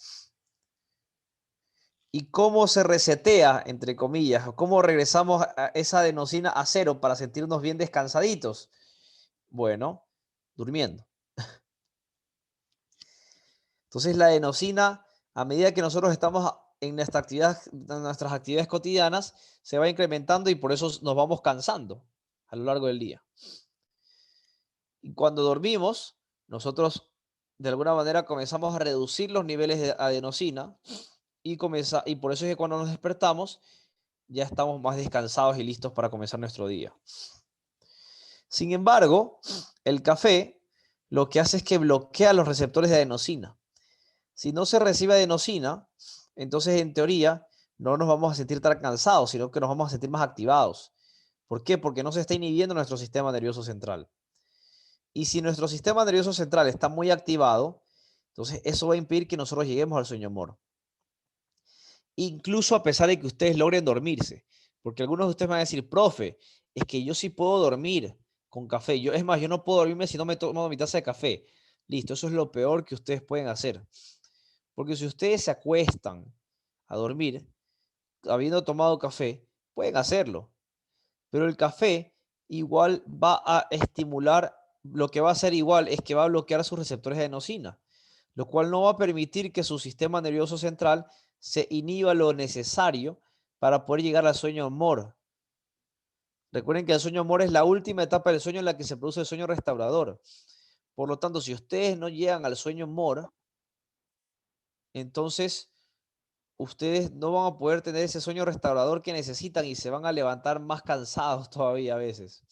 ¿Y cómo se resetea, entre comillas? ¿Cómo regresamos a esa adenosina a cero para sentirnos bien descansaditos? Bueno, durmiendo. Entonces la adenosina, a medida que nosotros estamos en nuestras actividades cotidianas, se va incrementando y por eso nos vamos cansando a lo largo del día. Y cuando dormimos, nosotros de alguna manera comenzamos a reducir los niveles de adenosina y por eso es que cuando nos despertamos ya estamos más descansados y listos para comenzar nuestro día. Sin embargo, el café lo que hace es que bloquea los receptores de adenosina. Si no se recibe adenosina, entonces en teoría no nos vamos a sentir tan cansados, sino que nos vamos a sentir más activados. ¿Por qué? Porque no se está inhibiendo nuestro sistema nervioso central. Y si nuestro sistema nervioso central está muy activado, entonces eso va a impedir que nosotros lleguemos al sueño MOR. Incluso a pesar de que ustedes logren dormirse. Porque algunos de ustedes van a decir, profe, es que yo sí puedo dormir con café. Es más, yo no puedo dormirme si no me tomo mi taza de café. Listo, eso es lo peor que ustedes pueden hacer. Porque si ustedes se acuestan a dormir habiendo tomado café, pueden hacerlo. Pero el café igual va a estimular, lo que va a hacer igual es que va a bloquear sus receptores de adenosina, lo cual no va a permitir que su sistema nervioso central se inhiba lo necesario para poder llegar al sueño MOR. Recuerden que el sueño MOR es la última etapa del sueño en la que se produce el sueño restaurador. Por lo tanto, si ustedes no llegan al sueño MOR, entonces ustedes no van a poder tener ese sueño restaurador que necesitan y se van a levantar más cansados todavía a veces.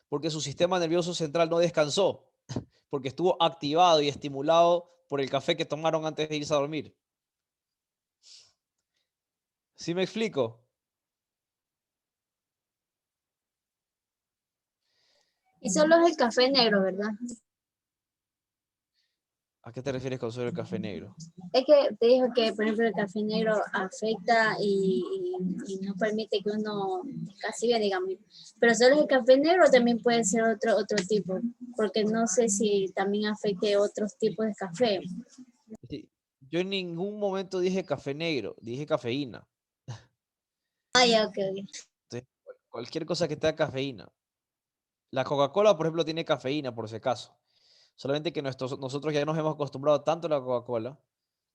Porque su sistema nervioso central no descansó, porque estuvo activado y estimulado por el café que tomaron antes de irse a dormir. ¿Sí me explico? Y solo es el café negro, ¿verdad? ¿A qué te refieres con solo el café negro? Es que te dijo que, por ejemplo, el café negro afecta y no permite que uno casi bien, digamos. Pero solo el café negro también puede ser otro tipo, porque no sé si también afecte otros tipos de café. Sí, yo en ningún momento dije café negro, dije cafeína. Ah, ya, ok. Entonces, cualquier cosa que tenga cafeína. La Coca-Cola, por ejemplo, tiene cafeína, por si acaso. Solamente que nosotros ya nos hemos acostumbrado tanto a la Coca-Cola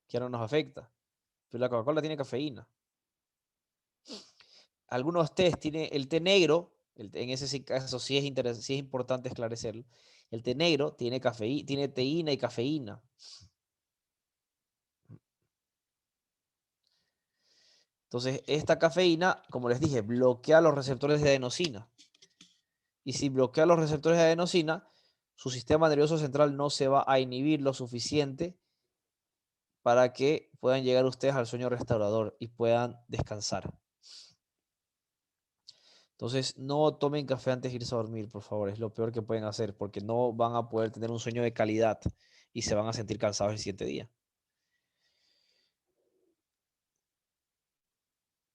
que ya no nos afecta. Pero la Coca-Cola tiene cafeína. Algunos tés tiene el té negro, en ese caso sí es importante esclarecerlo. El té negro tiene tiene teína y cafeína. Entonces, esta cafeína, como les dije, bloquea los receptores de adenosina. Y si bloquea los receptores de adenosina, su sistema nervioso central no se va a inhibir lo suficiente para que puedan llegar ustedes al sueño restaurador y puedan descansar. Entonces, no tomen café antes de irse a dormir, por favor. Es lo peor que pueden hacer porque no van a poder tener un sueño de calidad y se van a sentir cansados el siguiente día.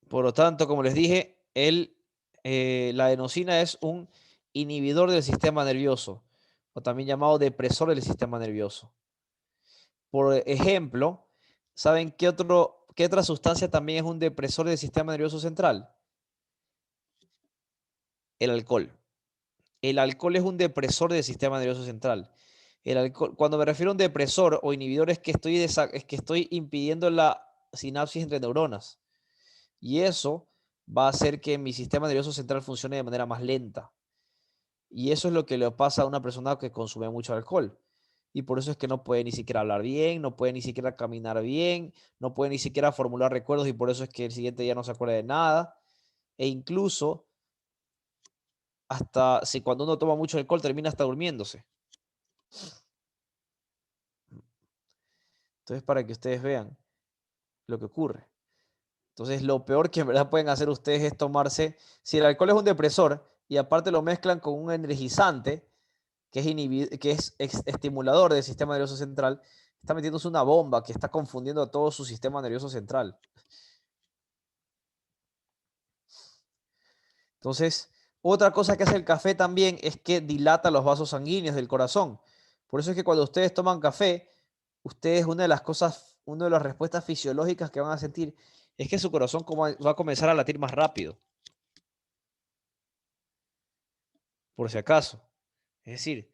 Por lo tanto, como les dije, la adenosina es un inhibidor del sistema nervioso, o también llamado depresor del sistema nervioso. Por ejemplo, ¿saben qué otra sustancia también es un depresor del sistema nervioso central? El alcohol. El alcohol es un depresor del sistema nervioso central. El alcohol, cuando me refiero a un depresor o inhibidor, es que estoy impidiendo la sinapsis entre neuronas. Y eso va a hacer que mi sistema nervioso central funcione de manera más lenta. Y eso es lo que le pasa a una persona que consume mucho alcohol. Y por eso es que no puede ni siquiera hablar bien, no puede ni siquiera caminar bien, no puede ni siquiera formular recuerdos y por eso es que el siguiente día no se acuerda de nada. E incluso, hasta si cuando uno toma mucho alcohol termina hasta durmiéndose. Entonces, para que ustedes vean lo que ocurre. Entonces, lo peor que en verdad pueden hacer ustedes es tomarse, si el alcohol es un depresor y aparte lo mezclan con un energizante, que es estimulador del sistema nervioso central, está metiéndose una bomba que está confundiendo a todo su sistema nervioso central. Entonces, otra cosa que hace el café también es que dilata los vasos sanguíneos del corazón. Por eso es que cuando ustedes toman café, ustedes una de las respuestas fisiológicas que van a sentir es que su corazón va a comenzar a latir más rápido. Por si acaso. Es decir,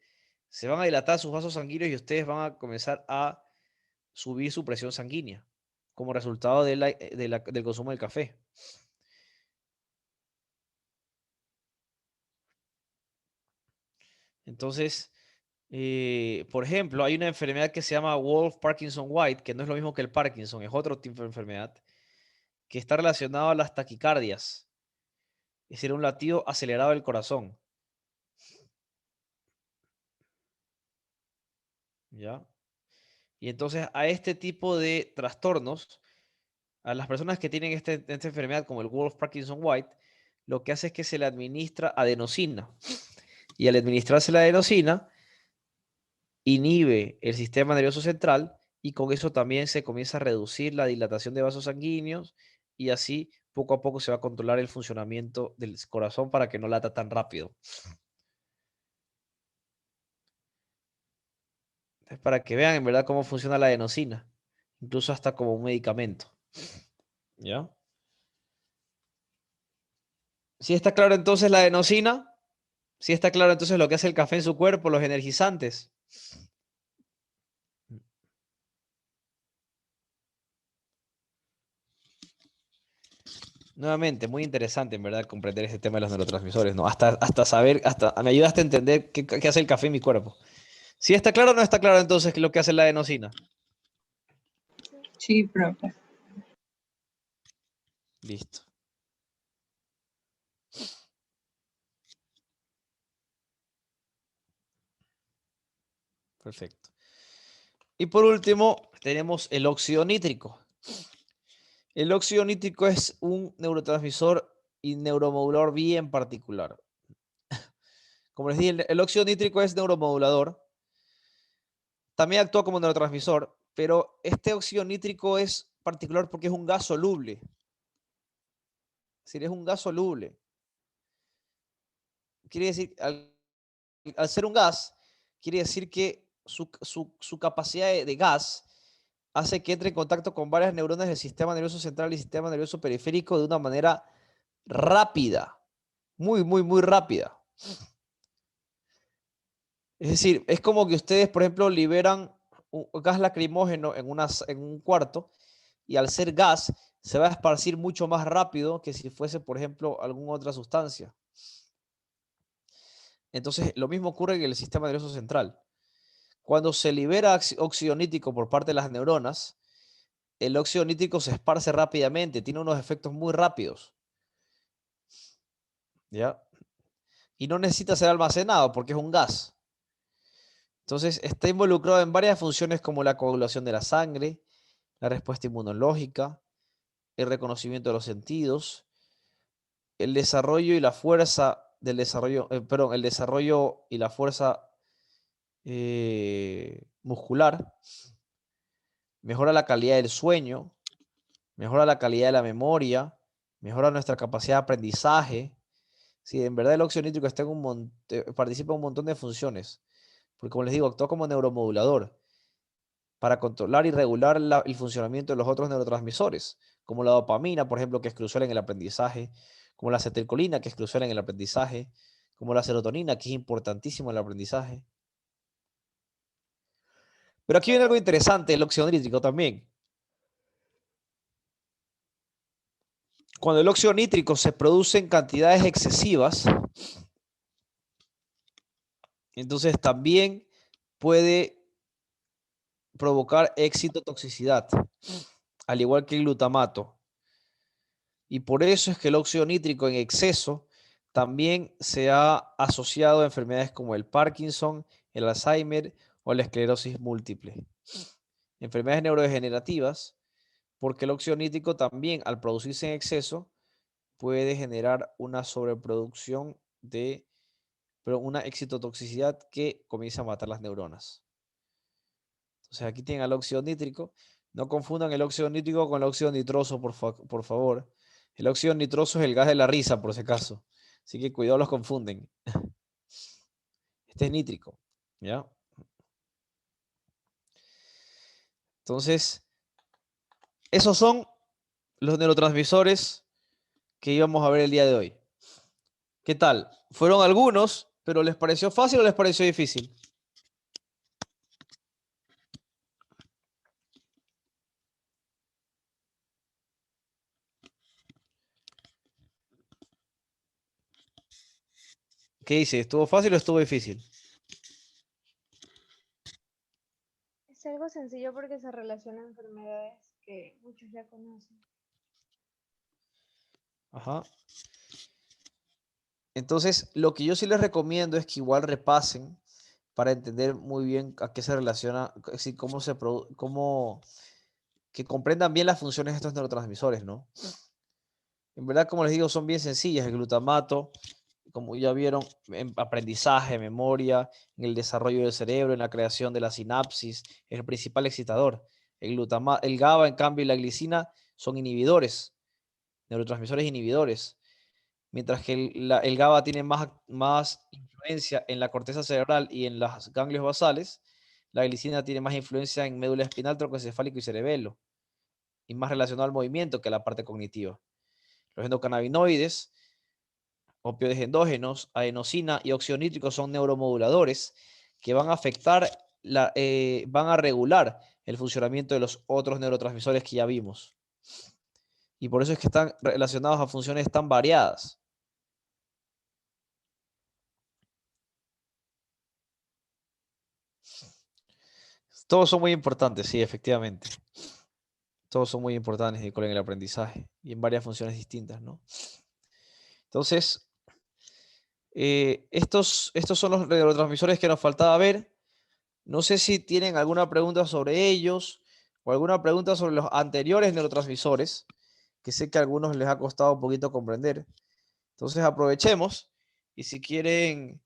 se van a dilatar sus vasos sanguíneos y ustedes van a comenzar a subir su presión sanguínea como resultado del consumo del café. Entonces, por ejemplo, hay una enfermedad que se llama Wolff-Parkinson-White, que no es lo mismo que el Parkinson, es otro tipo de enfermedad, que está relacionado a las taquicardias, es decir, un latido acelerado del corazón. ¿Ya? Y entonces a este tipo de trastornos, a las personas que tienen esta enfermedad como el Wolff-Parkinson-White, lo que hace es que se le administra adenosina. Y al administrarse la adenosina, inhibe el sistema nervioso central y con eso también se comienza a reducir la dilatación de vasos sanguíneos y así poco a poco se va a controlar el funcionamiento del corazón para que no lata tan rápido. Es para que vean en verdad cómo funciona la adenosina, incluso hasta como un medicamento. ¿Ya? Si está claro entonces la adenosina, si está claro entonces lo que hace el café en su cuerpo, los energizantes. Nuevamente, muy interesante en verdad comprender este tema de los neurotransmisores, ¿no? Hasta saber, me ayudaste a entender qué hace el café en mi cuerpo. Si está claro o no está claro entonces lo que hace la adenosina. Sí, profe. Listo. Perfecto. Y por último, tenemos el óxido nítrico. El óxido nítrico es un neurotransmisor y neuromodulador bien particular. Como les dije, el óxido nítrico es neuromodulador. También actúa como neurotransmisor, pero este óxido nítrico es particular porque es un gas soluble. Es decir, es un gas soluble. Quiere decir, al ser un gas, quiere decir que su capacidad de gas hace que entre en contacto con varias neuronas del sistema nervioso central y sistema nervioso periférico de una manera rápida. Muy, muy, muy rápida. Es decir, es como que ustedes, por ejemplo, liberan un gas lacrimógeno en un cuarto y al ser gas se va a esparcir mucho más rápido que si fuese, por ejemplo, alguna otra sustancia. Entonces, lo mismo ocurre en el sistema nervioso central. Cuando se libera óxido nítrico por parte de las neuronas, el óxido nítrico se esparce rápidamente, tiene unos efectos muy rápidos. ¿Ya? y no necesita ser almacenado porque es un gas. Entonces, está involucrado en varias funciones como la coagulación de la sangre, la respuesta inmunológica, el reconocimiento de los sentidos, el desarrollo y la fuerza del desarrollo, el desarrollo y la fuerza muscular, mejora la calidad del sueño, mejora la calidad de la memoria, mejora nuestra capacidad de aprendizaje. Sí, en verdad el óxido nítrico está en participa en un montón de funciones, porque como les digo, actúa como neuromodulador para controlar y regular el funcionamiento de los otros neurotransmisores, como la dopamina, por ejemplo, que es crucial en el aprendizaje, como la acetilcolina, que es crucial en el aprendizaje, como la serotonina, que es importantísimo en el aprendizaje. Pero aquí viene algo interesante, el óxido nítrico también. Cuando el óxido nítrico se produce en cantidades excesivas, entonces también puede provocar excitotoxicidad, al igual que el glutamato. Y por eso es que el óxido nítrico en exceso también se ha asociado a enfermedades como el Parkinson, el Alzheimer o la esclerosis múltiple. Enfermedades neurodegenerativas, porque el óxido nítrico también, al producirse en exceso, puede generar una sobreproducción pero una excitotoxicidad que comienza a matar las neuronas. Entonces aquí tienen al óxido nítrico. No confundan el óxido nítrico con el óxido nitroso, por favor. El óxido nitroso es el gas de la risa, por si acaso. Así que cuidado, los confunden. Este es nítrico, ¿ya? Entonces, esos son los neurotransmisores que íbamos a ver el día de hoy. ¿Qué tal? Fueron algunos, pero ¿les pareció fácil o les pareció difícil? ¿Qué dice? ¿Estuvo fácil o estuvo difícil? Es algo sencillo porque se relaciona a enfermedades que muchos ya conocen. Ajá. Entonces, lo que yo sí les recomiendo es que igual repasen para entender muy bien a qué se relaciona, así que comprendan bien las funciones de estos neurotransmisores, ¿no? En verdad, como les digo, son bien sencillas. El glutamato, como ya vieron, en aprendizaje, memoria, en el desarrollo del cerebro, en la creación de la sinapsis, es el principal excitador. El GABA, en cambio, y la glicina son inhibidores, neurotransmisores inhibidores. Mientras que el GABA tiene más influencia en la corteza cerebral y en los ganglios basales, la glicina tiene más influencia en médula espinal, tronco encefálico y cerebelo, y más relacionado al movimiento que a la parte cognitiva. Los endocannabinoides, opioides endógenos, adenosina y óxido nítrico son neuromoduladores que van a van a regular el funcionamiento de los otros neurotransmisores que ya vimos. Y por eso es que están relacionados a funciones tan variadas. Todos son muy importantes, sí, efectivamente. Todos son muy importantes en el aprendizaje y en varias funciones distintas, ¿no? Entonces, estos son los neurotransmisores que nos faltaba ver. No sé si tienen alguna pregunta sobre ellos o alguna pregunta sobre los anteriores neurotransmisores, que sé que a algunos les ha costado un poquito comprender. Entonces, aprovechemos y si quieren,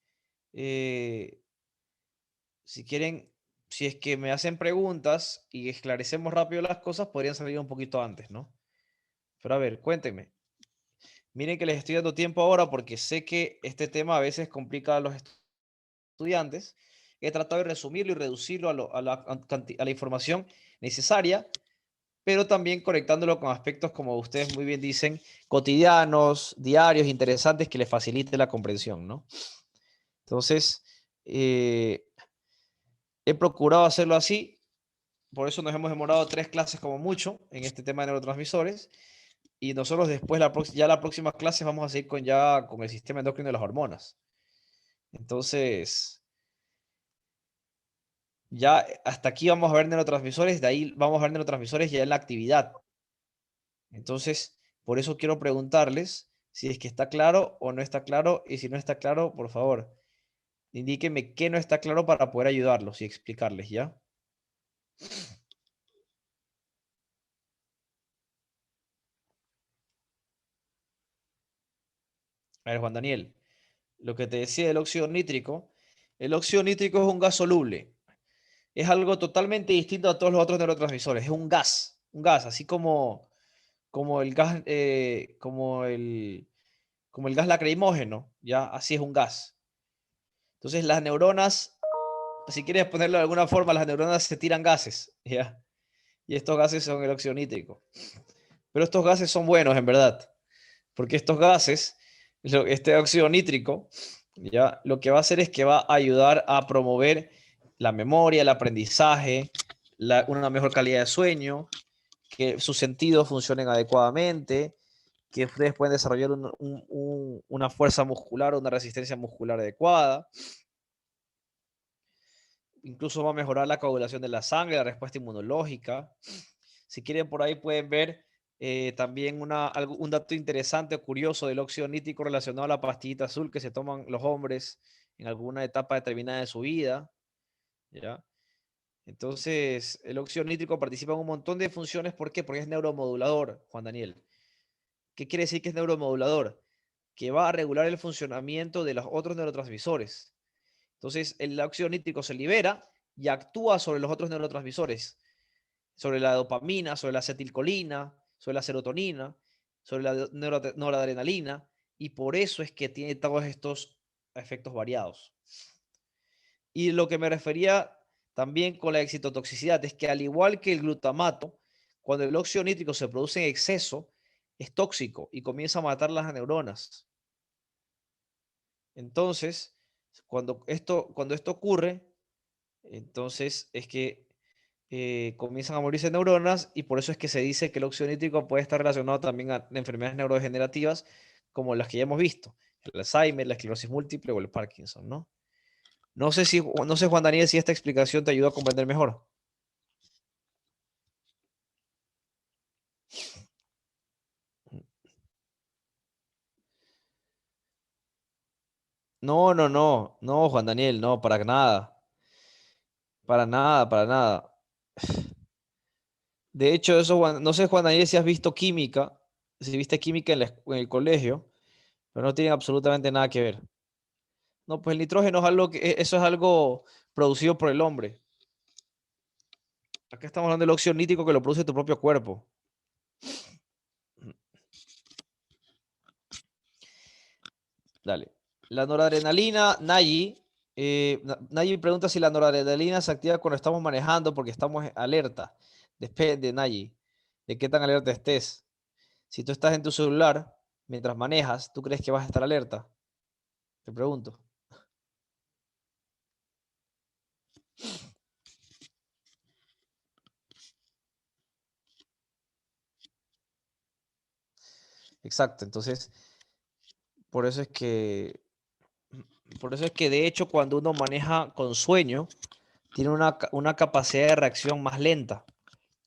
si es que me hacen preguntas y esclarecemos rápido las cosas, podrían salir un poquito antes, ¿no? Pero a ver, cuéntenme. Miren que les estoy dando tiempo ahora porque sé que este tema a veces complica a los estudiantes. He tratado de resumirlo y reducirlo a la información necesaria, pero también conectándolo con aspectos, como ustedes muy bien dicen, cotidianos, diarios, interesantes, que les facilite la comprensión, ¿no? Entonces, he procurado hacerlo así. Por eso nos hemos demorado 3 clases como mucho en este tema de neurotransmisores. Y nosotros después, ya la próxima clase, vamos a seguir con el sistema endocrino de las hormonas. Entonces, ya hasta aquí vamos a ver neurotransmisores, de ahí vamos a ver neurotransmisores ya en la actividad. Entonces, por eso quiero preguntarles si es que está claro o no está claro, y si no está claro, por favor, indíquenme qué no está claro para poder ayudarlos y explicarles, ¿ya? A ver, Juan Daniel, lo que te decía del óxido nítrico, el óxido nítrico es un gas soluble. Es algo totalmente distinto a todos los otros neurotransmisores. Es un gas, así como el gas, como el gas lacrimógeno, ¿ya? Así es un gas. Entonces las neuronas, si quieres ponerlo de alguna forma, las neuronas se tiran gases, ¿ya? Y estos gases son el óxido nítrico. Pero estos gases son buenos, en verdad, porque estos gases, este óxido nítrico, ¿ya? Lo que va a hacer es que va a ayudar a promover la memoria, el aprendizaje, una mejor calidad de sueño, que sus sentidos funcionen adecuadamente, que ustedes pueden desarrollar una fuerza muscular o una resistencia muscular adecuada. Incluso va a mejorar la coagulación de la sangre, la respuesta inmunológica. Si quieren, por ahí pueden ver también un dato interesante o curioso del óxido nítrico relacionado a la pastillita azul que se toman los hombres en alguna etapa determinada de su vida, ¿ya? Entonces, el óxido nítrico participa en un montón de funciones. ¿Por qué? Porque es neuromodulador, Juan Daniel. ¿Qué quiere decir que es neuromodulador? Que va a regular el funcionamiento de los otros neurotransmisores. Entonces, el óxido nítrico se libera y actúa sobre los otros neurotransmisores, sobre la dopamina, sobre la acetilcolina, sobre la serotonina, sobre la noradrenalina, y por eso es que tiene todos estos efectos variados. Y lo que me refería también con la excitotoxicidad es que al igual que el glutamato, cuando el óxido nítrico se produce en exceso, es tóxico y comienza a matar las neuronas. Entonces, cuando esto ocurre, entonces es que comienzan a morirse neuronas, y por eso es que se dice que el óxido nítrico puede estar relacionado también a enfermedades neurodegenerativas como las que ya hemos visto, el Alzheimer, la esclerosis múltiple o el Parkinson, ¿no? No sé, Juan Daniel, si esta explicación te ayuda a comprender mejor. No, Juan Daniel, no, para nada. Para nada, para nada. De hecho, eso, no sé, Juan Daniel, si has visto química, si viste química en el colegio, pero no tiene absolutamente nada que ver. No, pues el nitrógeno es algo eso es algo producido por el hombre. Acá estamos hablando del óxido nítrico que lo produce tu propio cuerpo. Dale. La noradrenalina, Nayi. Nayi pregunta si la noradrenalina se activa cuando estamos manejando porque estamos alerta. Depende, Nayi, de qué tan alerta estés. Si tú estás en tu celular mientras manejas, ¿tú crees que vas a estar alerta? Te pregunto. Exacto, entonces, por eso es que, de hecho, cuando uno maneja con sueño, tiene una capacidad de reacción más lenta.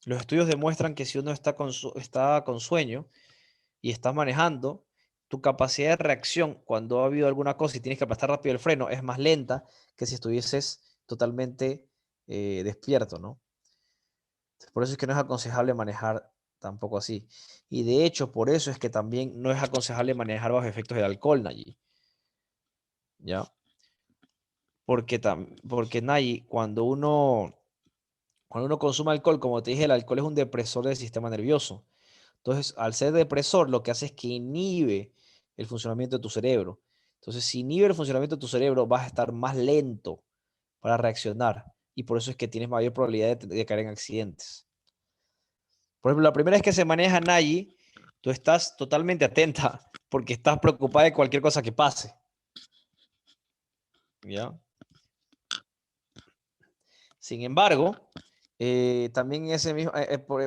Los estudios demuestran que si uno está con sueño y estás manejando, tu capacidad de reacción cuando ha habido alguna cosa y tienes que aplastar rápido el freno es más lenta que si estuvieses totalmente despierto, ¿no? Por eso es que no es aconsejable manejar tampoco así. Y de hecho, por eso es que también no es aconsejable manejar bajo efectos del alcohol, Nayi. ¿Ya? Porque Nayi, cuando uno consume alcohol, como te dije, el alcohol es un depresor del sistema nervioso. Entonces, al ser depresor, lo que hace es que inhibe el funcionamiento de tu cerebro. Entonces, si inhibe el funcionamiento de tu cerebro, vas a estar más lento para reaccionar. Y por eso es que tienes mayor probabilidad de caer en accidentes. Por ejemplo, la primera vez que se maneja Nayi, tú estás totalmente atenta porque estás preocupada de cualquier cosa que pase. ¿Ya? Sin embargo, también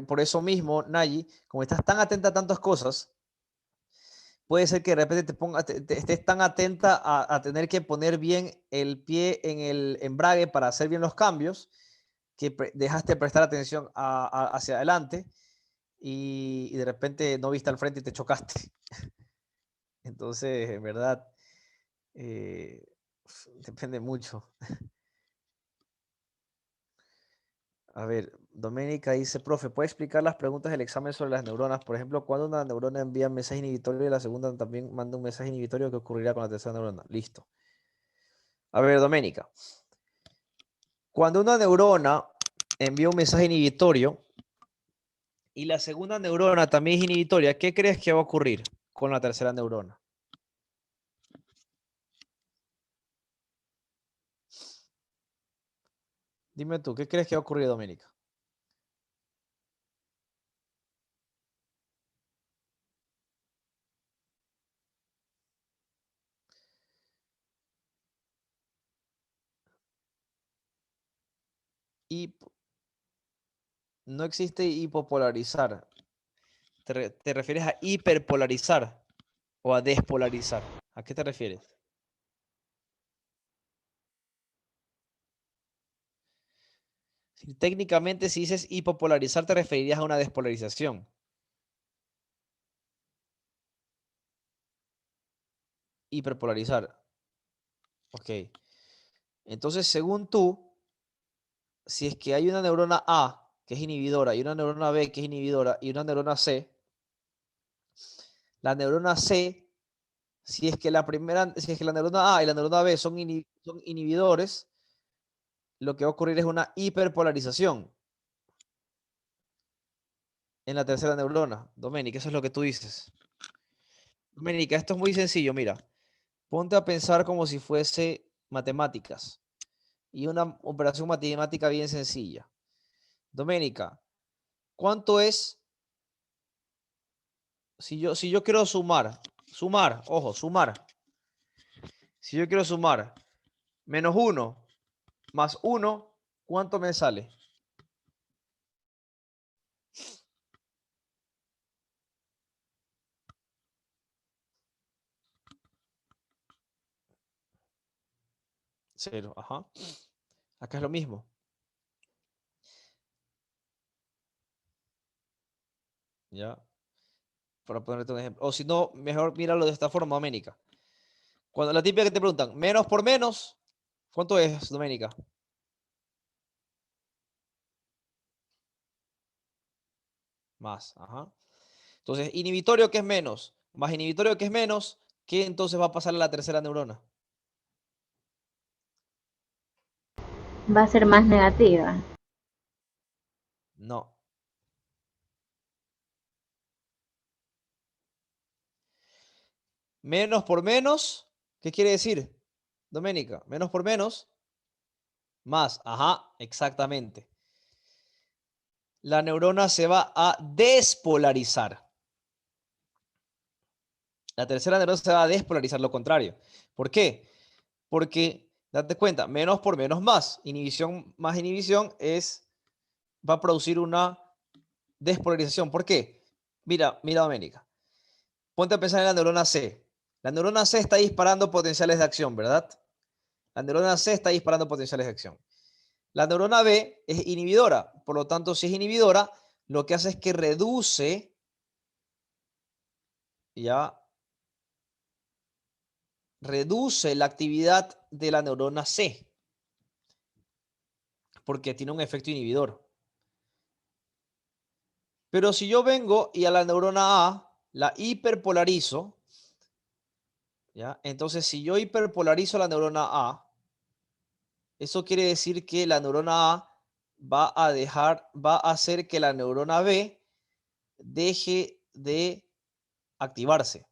por eso mismo, Nayi, como estás tan atenta a tantas cosas, puede ser que de repente estés tan atenta a tener que poner bien el pie en el embrague para hacer bien los cambios, que dejaste de prestar atención hacia adelante y de repente no viste al frente y te chocaste. Entonces, en verdad, depende mucho. A ver, Doménica dice, profe, ¿puede explicar las preguntas del examen sobre las neuronas? Por ejemplo, cuando una neurona envía un mensaje inhibitorio y la segunda también manda un mensaje inhibitorio, ¿qué ocurrirá con la tercera neurona? Listo. A ver, Doménica. Cuando una neurona envía un mensaje inhibitorio y la segunda neurona también es inhibitoria, ¿qué crees que va a ocurrir con la tercera neurona? Dime tú, ¿qué crees que va a ocurrir, Doménica? No existe hipopolarizar. ¿Te refieres a hiperpolarizar o a despolarizar? ¿A qué te refieres? Técnicamente, si dices hipopolarizar, te referirías a una despolarización. Hiperpolarizar. Ok. Entonces, según tú, si es que hay una neurona A que es inhibidora y una neurona B que es inhibidora y una neurona C, la neurona C, si es que la neurona A y la neurona B son inhibidores, lo que va a ocurrir es una hiperpolarización en la tercera neurona. Doménica, eso es lo que tú dices. Doménica, esto es muy sencillo, mira. Ponte a pensar como si fuese matemáticas y una operación matemática bien sencilla. Doménica, ¿cuánto es? Si yo quiero sumar, ojo, sumar. Si yo quiero sumar menos 1 más 1, ¿cuánto me sale? Cero, ajá. Acá es lo mismo. ¿Ya? Para ponerte un ejemplo. O si no, mejor míralo de esta forma, Doménica. Cuando la típica que te preguntan, menos por menos, ¿cuánto es, Doménica? Más, ajá. Entonces, inhibitorio que es menos, más inhibitorio que es menos, ¿qué entonces va a pasar a la tercera neurona? Va a ser más negativa. No. Menos por menos, ¿qué quiere decir, Doménica? Menos por menos, más. Ajá, exactamente. La neurona se va a despolarizar. La tercera neurona se va a despolarizar, lo contrario. ¿Por qué? Porque, date cuenta, menos por menos más. Inhibición más inhibición va a producir una despolarización. ¿Por qué? Mira, Doménica. Ponte a pensar en la neurona C. La neurona C está disparando potenciales de acción, ¿verdad? La neurona C está disparando potenciales de acción. La neurona B es inhibidora. Por lo tanto, si es inhibidora, lo que hace es que reduce la actividad de la neurona C. Porque tiene un efecto inhibidor. Pero si yo vengo y a la neurona A la hiperpolarizo, ¿ya? Entonces, si yo hiperpolarizo la neurona A, eso quiere decir que la neurona A va a hacer que la neurona B deje de activarse.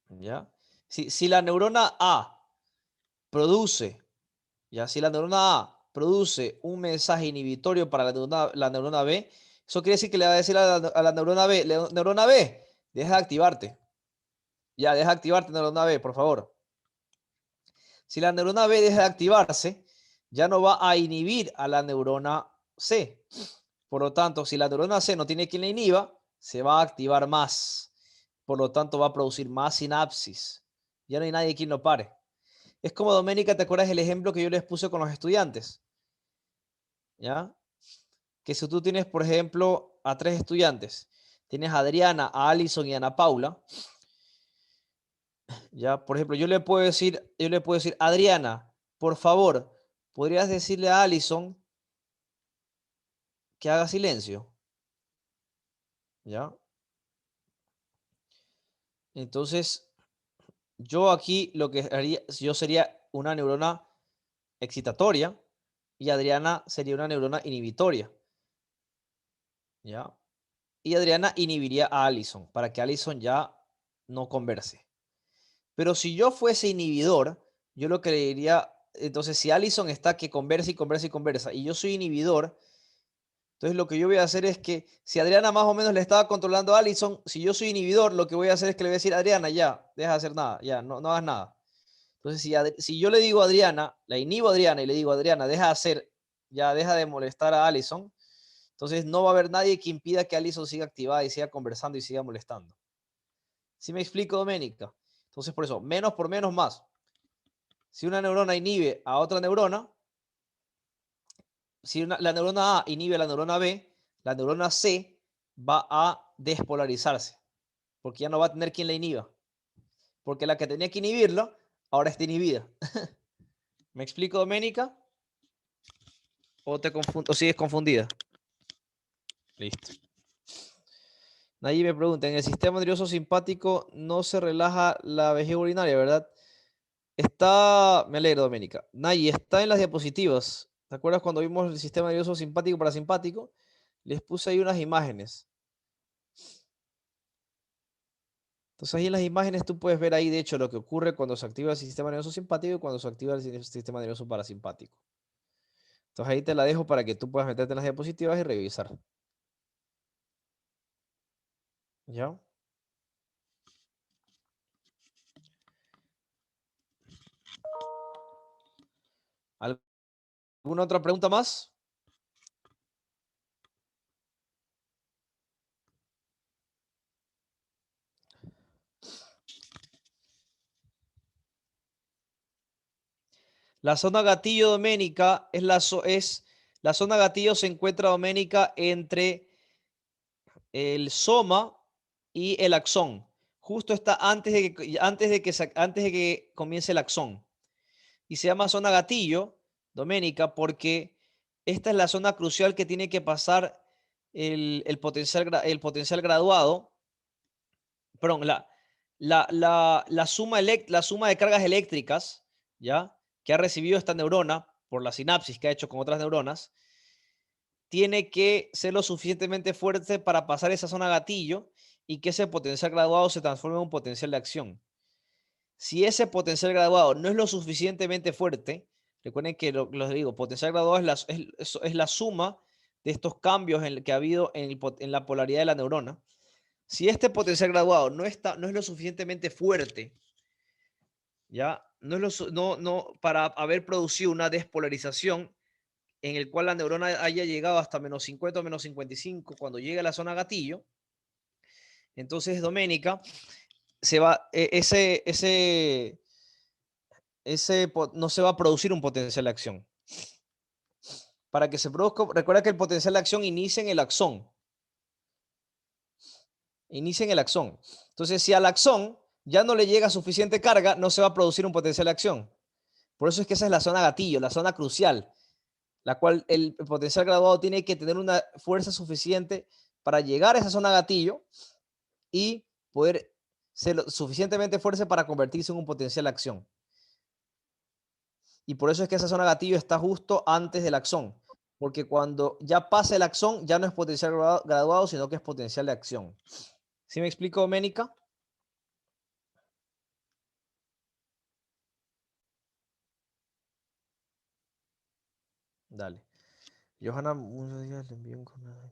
¿Ya? Si la neurona A produce, si la neurona A produce un mensaje inhibitorio para la neurona B, eso quiere decir que le va a decir a la neurona B, neurona B, deja de activarte. Ya, deja de activarte, neurona B, por favor. Si la neurona B deja de activarse, ya no va a inhibir a la neurona C. Por lo tanto, si la neurona C no tiene quien la inhiba, se va a activar más. Por lo tanto, va a producir más sinapsis. Ya no hay nadie quien lo pare. Es como, Doménica, ¿te acuerdas el ejemplo que yo les puse con los estudiantes? ¿Ya? Que si tú tienes, por ejemplo, a 3 estudiantes. Tienes a Adriana, a Alison y a Ana Paula. Ya, por ejemplo, yo le puedo decir, Adriana, por favor, ¿podrías decirle a Alison que haga silencio? ¿Ya? Entonces, yo aquí lo que haría, yo sería una neurona excitatoria y Adriana sería una neurona inhibitoria. ¿Ya? Y Adriana inhibiría a Alison para que Alison ya no converse. Pero si yo fuese inhibidor, yo lo que le diría, entonces si Alison está que conversa y conversa y conversa y yo soy inhibidor, entonces lo que yo voy a hacer es que si Adriana más o menos le estaba controlando a Alison, si yo soy inhibidor, lo que voy a hacer es que le voy a decir, Adriana, ya, deja de hacer nada, ya, no hagas nada. Entonces si yo le digo a Adriana, la inhibo a Adriana y le digo, Adriana, deja de hacer, ya deja de molestar a Alison, entonces no va a haber nadie que impida que Alison siga activada y siga conversando y siga molestando. ¿Sí me explico, Doménica? Entonces por eso, menos por menos más. Si una neurona inhibe a otra neurona, si la neurona A inhibe a la neurona B, la neurona C va a despolarizarse, porque ya no va a tener quien la inhiba. Porque la que tenía que inhibirlo, ahora está inhibida. ¿Me explico, Doménica? ¿O sigues confundida? Listo. Nadie me pregunta, en el sistema nervioso simpático no se relaja la vejiga urinaria, ¿verdad? Está, me alegro, Doménica. Nayi, está en las diapositivas. ¿Te acuerdas cuando vimos el sistema nervioso simpático parasimpático? Les puse ahí unas imágenes. Entonces ahí en las imágenes tú puedes ver ahí, de hecho, lo que ocurre cuando se activa el sistema nervioso simpático y cuando se activa el sistema nervioso parasimpático. Entonces ahí te la dejo para que tú puedas meterte en las diapositivas y revisar. ¿Ya? ¿Alguna otra pregunta más? La zona gatillo, Doménica, la zona gatillo se encuentra, Doménica, entre el soma y el axón. Justo está antes de que comience el axón. Y se llama zona gatillo, Doménica, porque esta es la zona crucial que tiene que pasar el potencial graduado, perdón, la suma de cargas eléctricas, ¿ya? Que ha recibido esta neurona por la sinapsis que ha hecho con otras neuronas, tiene que ser lo suficientemente fuerte para pasar esa zona gatillo y que ese potencial graduado se transforme en un potencial de acción. Si ese potencial graduado no es lo suficientemente fuerte, recuerden que lo digo, potencial graduado es la suma de estos cambios que ha habido en la polaridad de la neurona. Si este potencial graduado no es lo suficientemente fuerte, ya para haber producido una despolarización en el cual la neurona haya llegado hasta menos 50 o menos 55 cuando llegue a la zona gatillo, entonces, Doménica, no se va a producir un potencial de acción. Para que se produzca, recuerda que el potencial de acción inicia en el axón. Entonces, si al axón ya no le llega suficiente carga, no se va a producir un potencial de acción. Por eso es que esa es la zona gatillo, la zona crucial, la cual el potencial graduado tiene que tener una fuerza suficiente para llegar a esa zona gatillo y poder ser lo suficientemente fuerte para convertirse en un potencial de acción. Y por eso es que esa zona gatillo está justo antes del axón, porque cuando ya pasa el axón ya no es potencial graduado, sino que es potencial de acción. ¿Sí me explico, Doménica? Dale. Johanna, unos días le envío un correo.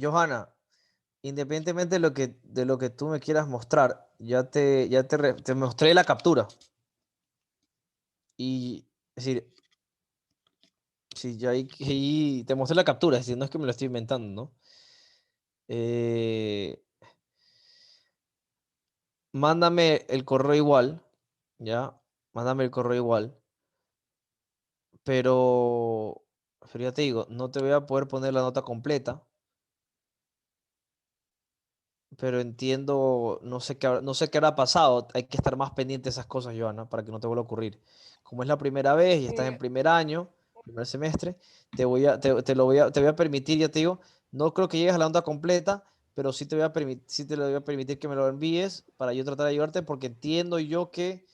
Johanna, independientemente de lo que tú me quieras mostrar, te mostré la captura. Y, es decir, sí, ya ahí te mostré la captura, es decir, no es que me lo estoy inventando, ¿no? Mándame el correo igual, ya, mándame el correo igual. Pero ya te digo, no te voy a poder poner la nota completa, pero entiendo, no sé qué habrá pasado. Hay que estar más pendiente de esas cosas, Joana, para que no te vuelva a ocurrir. Como es la primera vez y estás en Eh, primer año, primer semestre, te voy a permitir, ya te digo, no creo que llegues a la nota completa, pero sí te voy a permitir, sí te lo voy a permitir que me lo envíes para yo tratar de ayudarte, porque entiendo yo que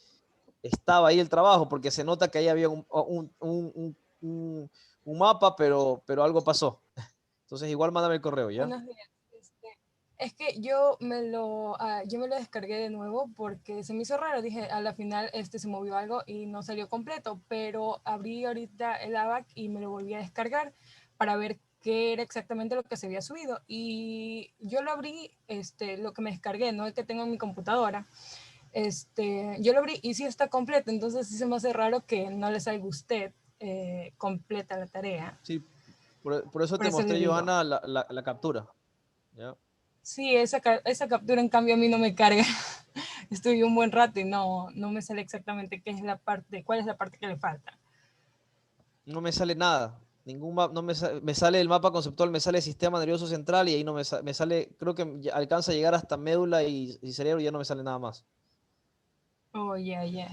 estaba ahí el trabajo, porque se nota que ahí había un mapa, pero algo pasó. Entonces, igual mándame el correo, ¿ya? Buenos días. Es que yo me lo descargué de nuevo porque se me hizo raro. Dije, a la final se movió algo y no salió completo, pero abrí ahorita el ABAC y me lo volví a descargar para ver qué era exactamente lo que se había subido. Y yo lo abrí, lo que me descargué, no el que tengo en mi computadora. Yo lo abrí y sí está completo, entonces sí se me hace raro que no le salga a usted completa la tarea. Sí, por eso Por te eso le mostré, digo. Johanna, la captura. ¿Ya? Sí, esa captura en cambio a mí no me carga. Estuve un buen rato y no me sale exactamente qué es la parte, cuál es la parte que le falta. No me sale nada. Ningún no me sale el mapa conceptual, me sale sistema nervioso central y ahí no me sale, creo que alcanza a llegar hasta médula y cerebro y ya no me sale nada más. Oh, ya.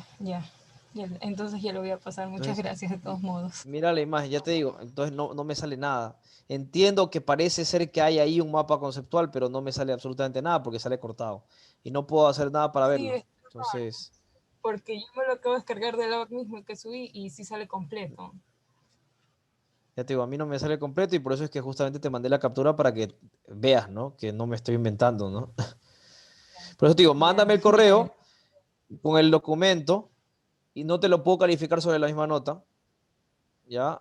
Entonces ya lo voy a pasar. Muchas Entonces, gracias de todos modos. mira la imagen, ya te digo, entonces no me sale nada. Entiendo que parece ser que hay ahí un mapa conceptual, pero no me sale absolutamente nada porque sale cortado. Y no puedo hacer nada para Sí, verlo. Entonces, porque yo me lo acabo de descargar del app mismo que subí y sí sale completo. ya te digo, a mí no me sale completo y por eso es que justamente te mandé la captura para que veas, ¿no? Que no me estoy inventando, ¿no? Por eso te digo, Ya, mándame el ya. correo con el documento y no te lo puedo calificar sobre la misma nota, ¿ya?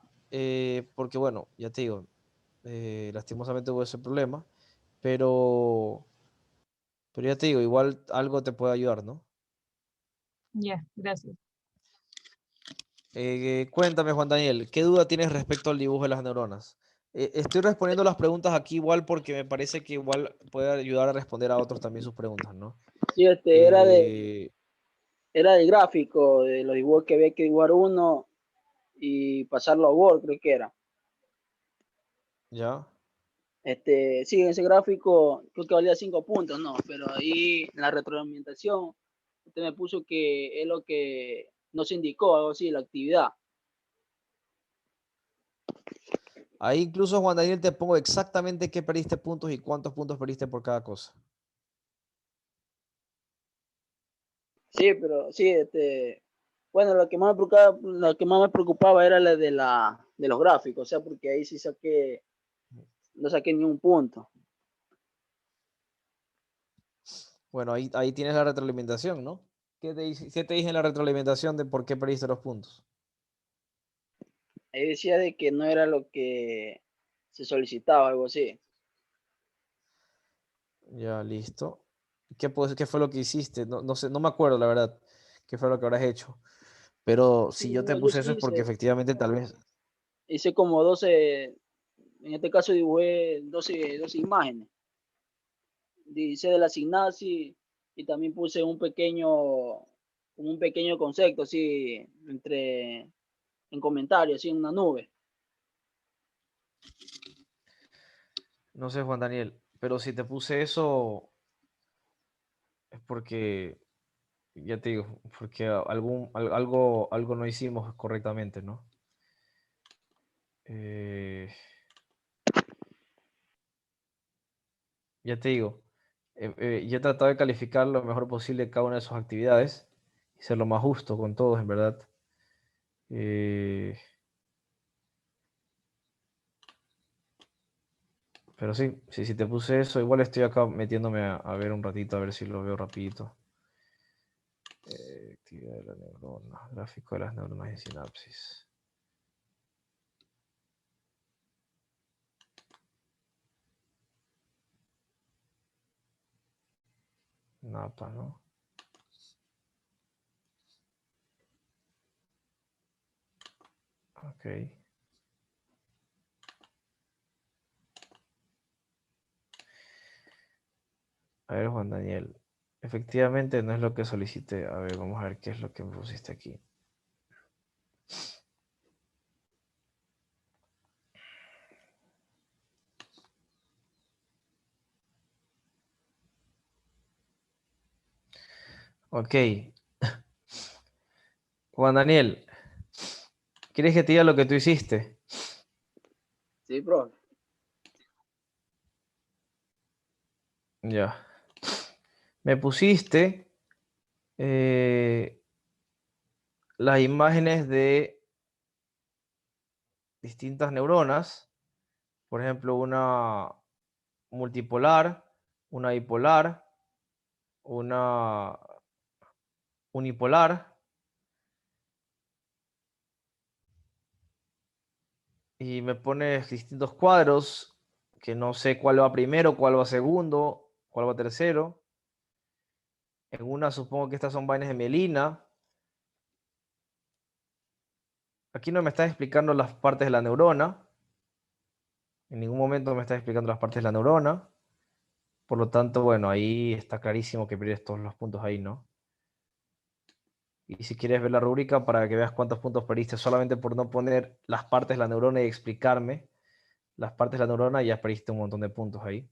Porque bueno, ya te digo, lastimosamente hubo ese problema, pero, pero ya te digo, igual algo te puede ayudar, ¿no? Ya, gracias. Cuéntame, Juan Daniel, ¿qué duda tienes respecto al dibujo de las neuronas? Estoy respondiendo las preguntas aquí igual porque me parece que igual puede ayudar a responder a otros también sus preguntas, ¿no? Sí, Eh, era de gráfico, de los dibujos que había que dibujar uno y pasarlo a Word, creo que era. ¿Ya? Sí, en ese gráfico creo que valía 5 puntos, no, pero ahí en la retroalimentación usted me puso que es lo que nos indicó, algo así, la actividad. Ahí incluso, Juan Daniel, te pongo exactamente qué perdiste puntos y cuántos puntos perdiste por cada cosa. Sí, pero sí, bueno, lo que más me preocupaba era la de los gráficos, o sea, porque ahí sí no saqué ni un punto. Bueno, ahí tienes la retroalimentación, ¿no? ¿Qué te dije en la retroalimentación de por qué perdiste los puntos? Ahí decía de que no era lo que se solicitaba, algo así. Ya, listo. ¿Qué fue lo que hiciste? No sé, no me acuerdo, la verdad, qué fue lo que habrás hecho. Pero si Sí, yo te no, yo puse sí eso es porque efectivamente tal vez... hice como 12, en este caso dibujé 12 imágenes. Hice de la sinapsis y también puse un pequeño concepto, así, en comentarios, así, en una nube. No sé, Juan Daniel, pero si te puse eso es porque, ya te digo, porque algo no hicimos correctamente, ¿no? Eh, ya te digo, yo he tratado de calificar lo mejor posible cada una de sus actividades y ser lo más justo con todos, en verdad. Eh, pero sí, si te puse eso, igual estoy acá metiéndome a ver un ratito, a ver si lo veo rapidito. Actividad de la neurona, gráfico de las neuronas en sinapsis. Napa, ¿no? Ok. A ver, Juan Daniel. Efectivamente, no es lo que solicité. A ver, vamos a ver qué es lo que me pusiste aquí. Ok. Juan Daniel, ¿quieres que te diga lo que tú hiciste? Sí, profe. Ya. Me pusiste las imágenes de distintas neuronas. Por ejemplo, una multipolar, una bipolar, una unipolar. Y me pones distintos cuadros que no sé cuál va primero, cuál va segundo, cuál va tercero. En una supongo que estas son vainas de mielina. Aquí no me estás explicando las partes de la neurona. En ningún momento me estás explicando las partes de la neurona. Por lo tanto, bueno, ahí está clarísimo que pierdes todos los puntos ahí, ¿no? Y si quieres ver la rúbrica para que veas cuántos puntos perdiste solamente por no poner las partes de la neurona y explicarme las partes de la neurona, ya perdiste un montón de puntos ahí.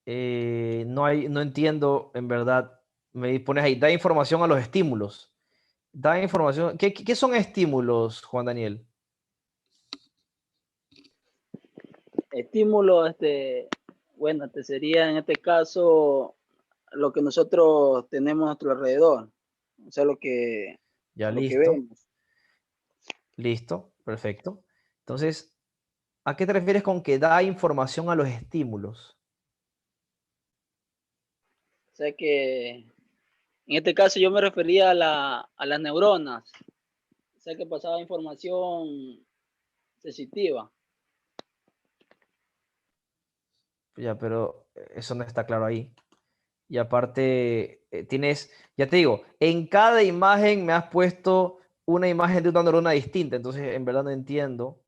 No entiendo, en verdad. Me pones ahí, da información a los estímulos. Da información. ¿Qué son estímulos, Juan Daniel? Estímulo, bueno, sería en este caso lo que nosotros tenemos a nuestro alrededor, o sea, Ya, lo que listo. vemos. Listo, perfecto. Entonces, ¿a qué te refieres con que da información a los estímulos? O sea que en este caso yo me refería a las neuronas, o sea que pasaba información sensitiva. Ya, pero eso no está claro ahí. Y aparte, ya te digo, en cada imagen me has puesto una imagen de una neurona distinta, entonces en verdad no entiendo.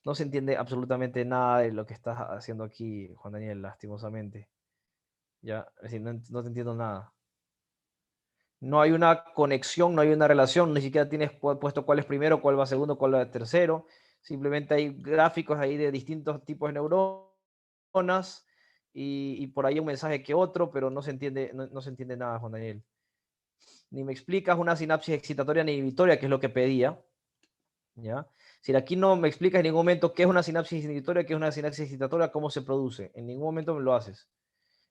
No se entiende absolutamente nada de lo que estás haciendo aquí, Juan Daniel, lastimosamente. Ya, es decir, no te entiendo nada. No hay una conexión, no hay una relación, ni siquiera tienes puesto cuál es primero, cuál va segundo, cuál va tercero. Simplemente hay gráficos ahí de distintos tipos de neuronas y por ahí un mensaje que otro, pero no se entiende, no se entiende nada, Juan Daniel. Ni me explicas una sinapsis excitatoria ni inhibitoria, que es lo que pedía. ¿Ya? Si aquí no me explicas en ningún momento qué es una sinapsis inhibitoria, qué es una sinapsis excitatoria, cómo se produce. En ningún momento me lo haces.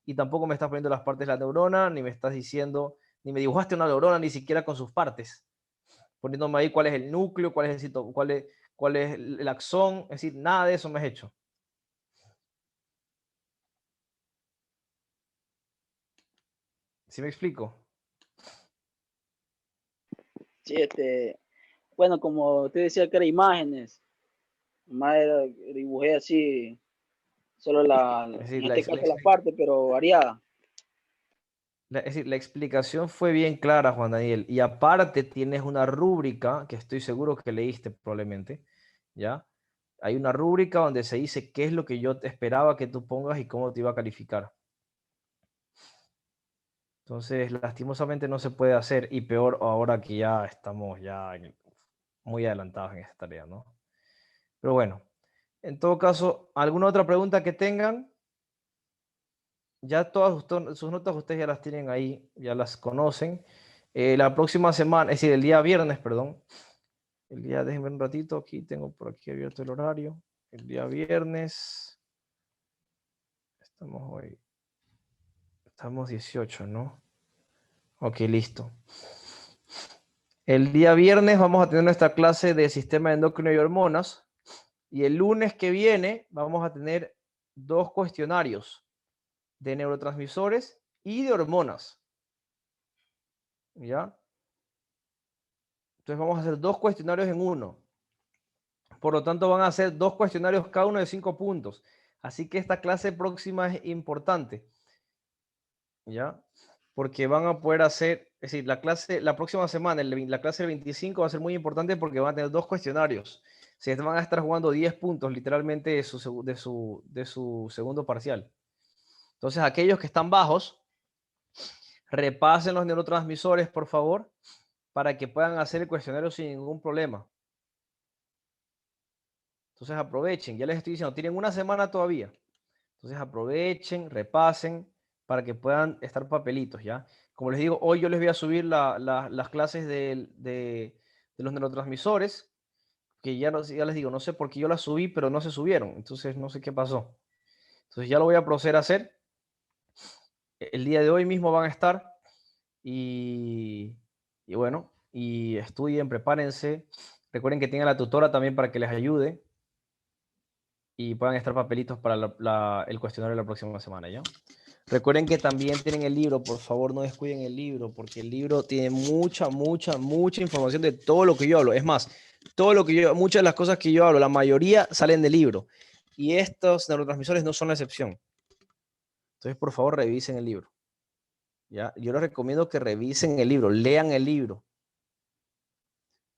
Y tampoco me estás poniendo las partes de la neurona, ni me estás diciendo, ni me dibujaste una neurona, ni siquiera con sus partes. Poniéndome ahí cuál es el núcleo, cuál es el axón. Es decir, nada de eso me has hecho. ¿Sí me explico? Sí, bueno, como usted decía que eran imágenes, más dibujé así, solo Es decir, en este caso la parte, pero variada. Es decir, la explicación fue bien clara, Juan Daniel. Y aparte tienes una rúbrica que estoy seguro que leíste probablemente, ¿ya? Hay una rúbrica donde se dice qué es lo que yo te esperaba que tú pongas y cómo te iba a calificar. Entonces, lastimosamente no se puede hacer y peor ahora que ya estamos muy adelantados en esta tarea, ¿no? Pero bueno, en todo caso, ¿alguna otra pregunta que tengan? Ya todas sus notas ustedes ya las tienen ahí, ya las conocen. La próxima semana, es decir, el día viernes, perdón. Déjenme un ratito, aquí tengo por aquí abierto el horario. El día viernes, estamos 18, ¿no? Ok, listo. El día viernes vamos a tener nuestra clase de sistema endocrino y hormonas. Y el lunes que viene vamos a tener 2 cuestionarios de neurotransmisores y de hormonas. ¿Ya? Entonces vamos a hacer 2 cuestionarios en uno. Por lo tanto, van a ser 2 cuestionarios cada uno de 5 puntos. Así que esta clase próxima es importante. ¿Ya? Porque van a poder hacer, es decir, la próxima semana, la clase del 25 va a ser muy importante porque van a tener 2 cuestionarios. Se van a estar jugando 10 puntos literalmente de su segundo parcial. Entonces, aquellos que están bajos, repasen los neurotransmisores, por favor, para que puedan hacer el cuestionario sin ningún problema. Entonces, aprovechen. Ya les estoy diciendo, tienen una semana todavía. Entonces, aprovechen, repasen, para que puedan estar papelitos, ¿ya? Como les digo, hoy yo les voy a subir las clases de los neurotransmisores, que ya les digo, no sé por qué yo las subí, pero no se subieron. Entonces, no sé qué pasó. Entonces, ya lo voy a proceder a hacer. El día de hoy mismo van a estar. Y bueno, y estudien, prepárense. Recuerden que tienen a la tutora también para que les ayude. Y puedan estar papelitos para el cuestionario de la próxima semana, ¿ya? Recuerden que también tienen el libro, por favor no descuiden el libro, porque el libro tiene mucha información de todo lo que yo hablo. Es más, muchas de las cosas que yo hablo, la mayoría salen del libro. Y estos neurotransmisores no son la excepción. Entonces, por favor, revisen el libro. ¿Ya? Yo les recomiendo que revisen el libro, lean el libro.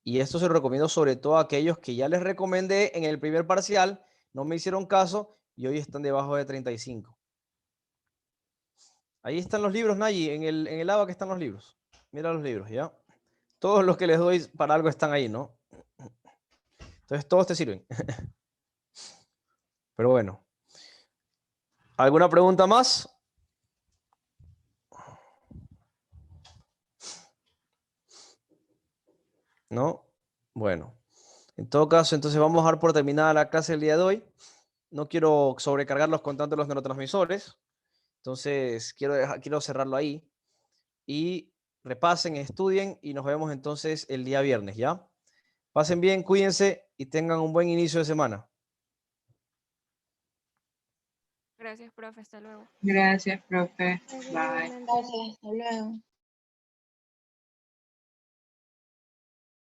Y esto se lo recomiendo sobre todo a aquellos que ya les recomendé en el primer parcial, no me hicieron caso y hoy están debajo de 35. Ahí están los libros, Nayi, en el ABA que están los libros. Mira los libros, ¿ya? Todos los que les doy para algo están ahí, ¿no? Entonces todos te sirven. Pero bueno. ¿Alguna pregunta más? ¿No? Bueno. En todo caso, entonces vamos a dar por terminada la clase del día de hoy. No quiero sobrecargarlos con tanto los neurotransmisores. Entonces, quiero cerrarlo ahí. Y repasen, estudien y nos vemos entonces el día viernes, ¿ya? Pasen bien, cuídense y tengan un buen inicio de semana. Gracias, profe. Hasta luego. Gracias, profe. Gracias, Bye. igualmente. Gracias, hasta luego.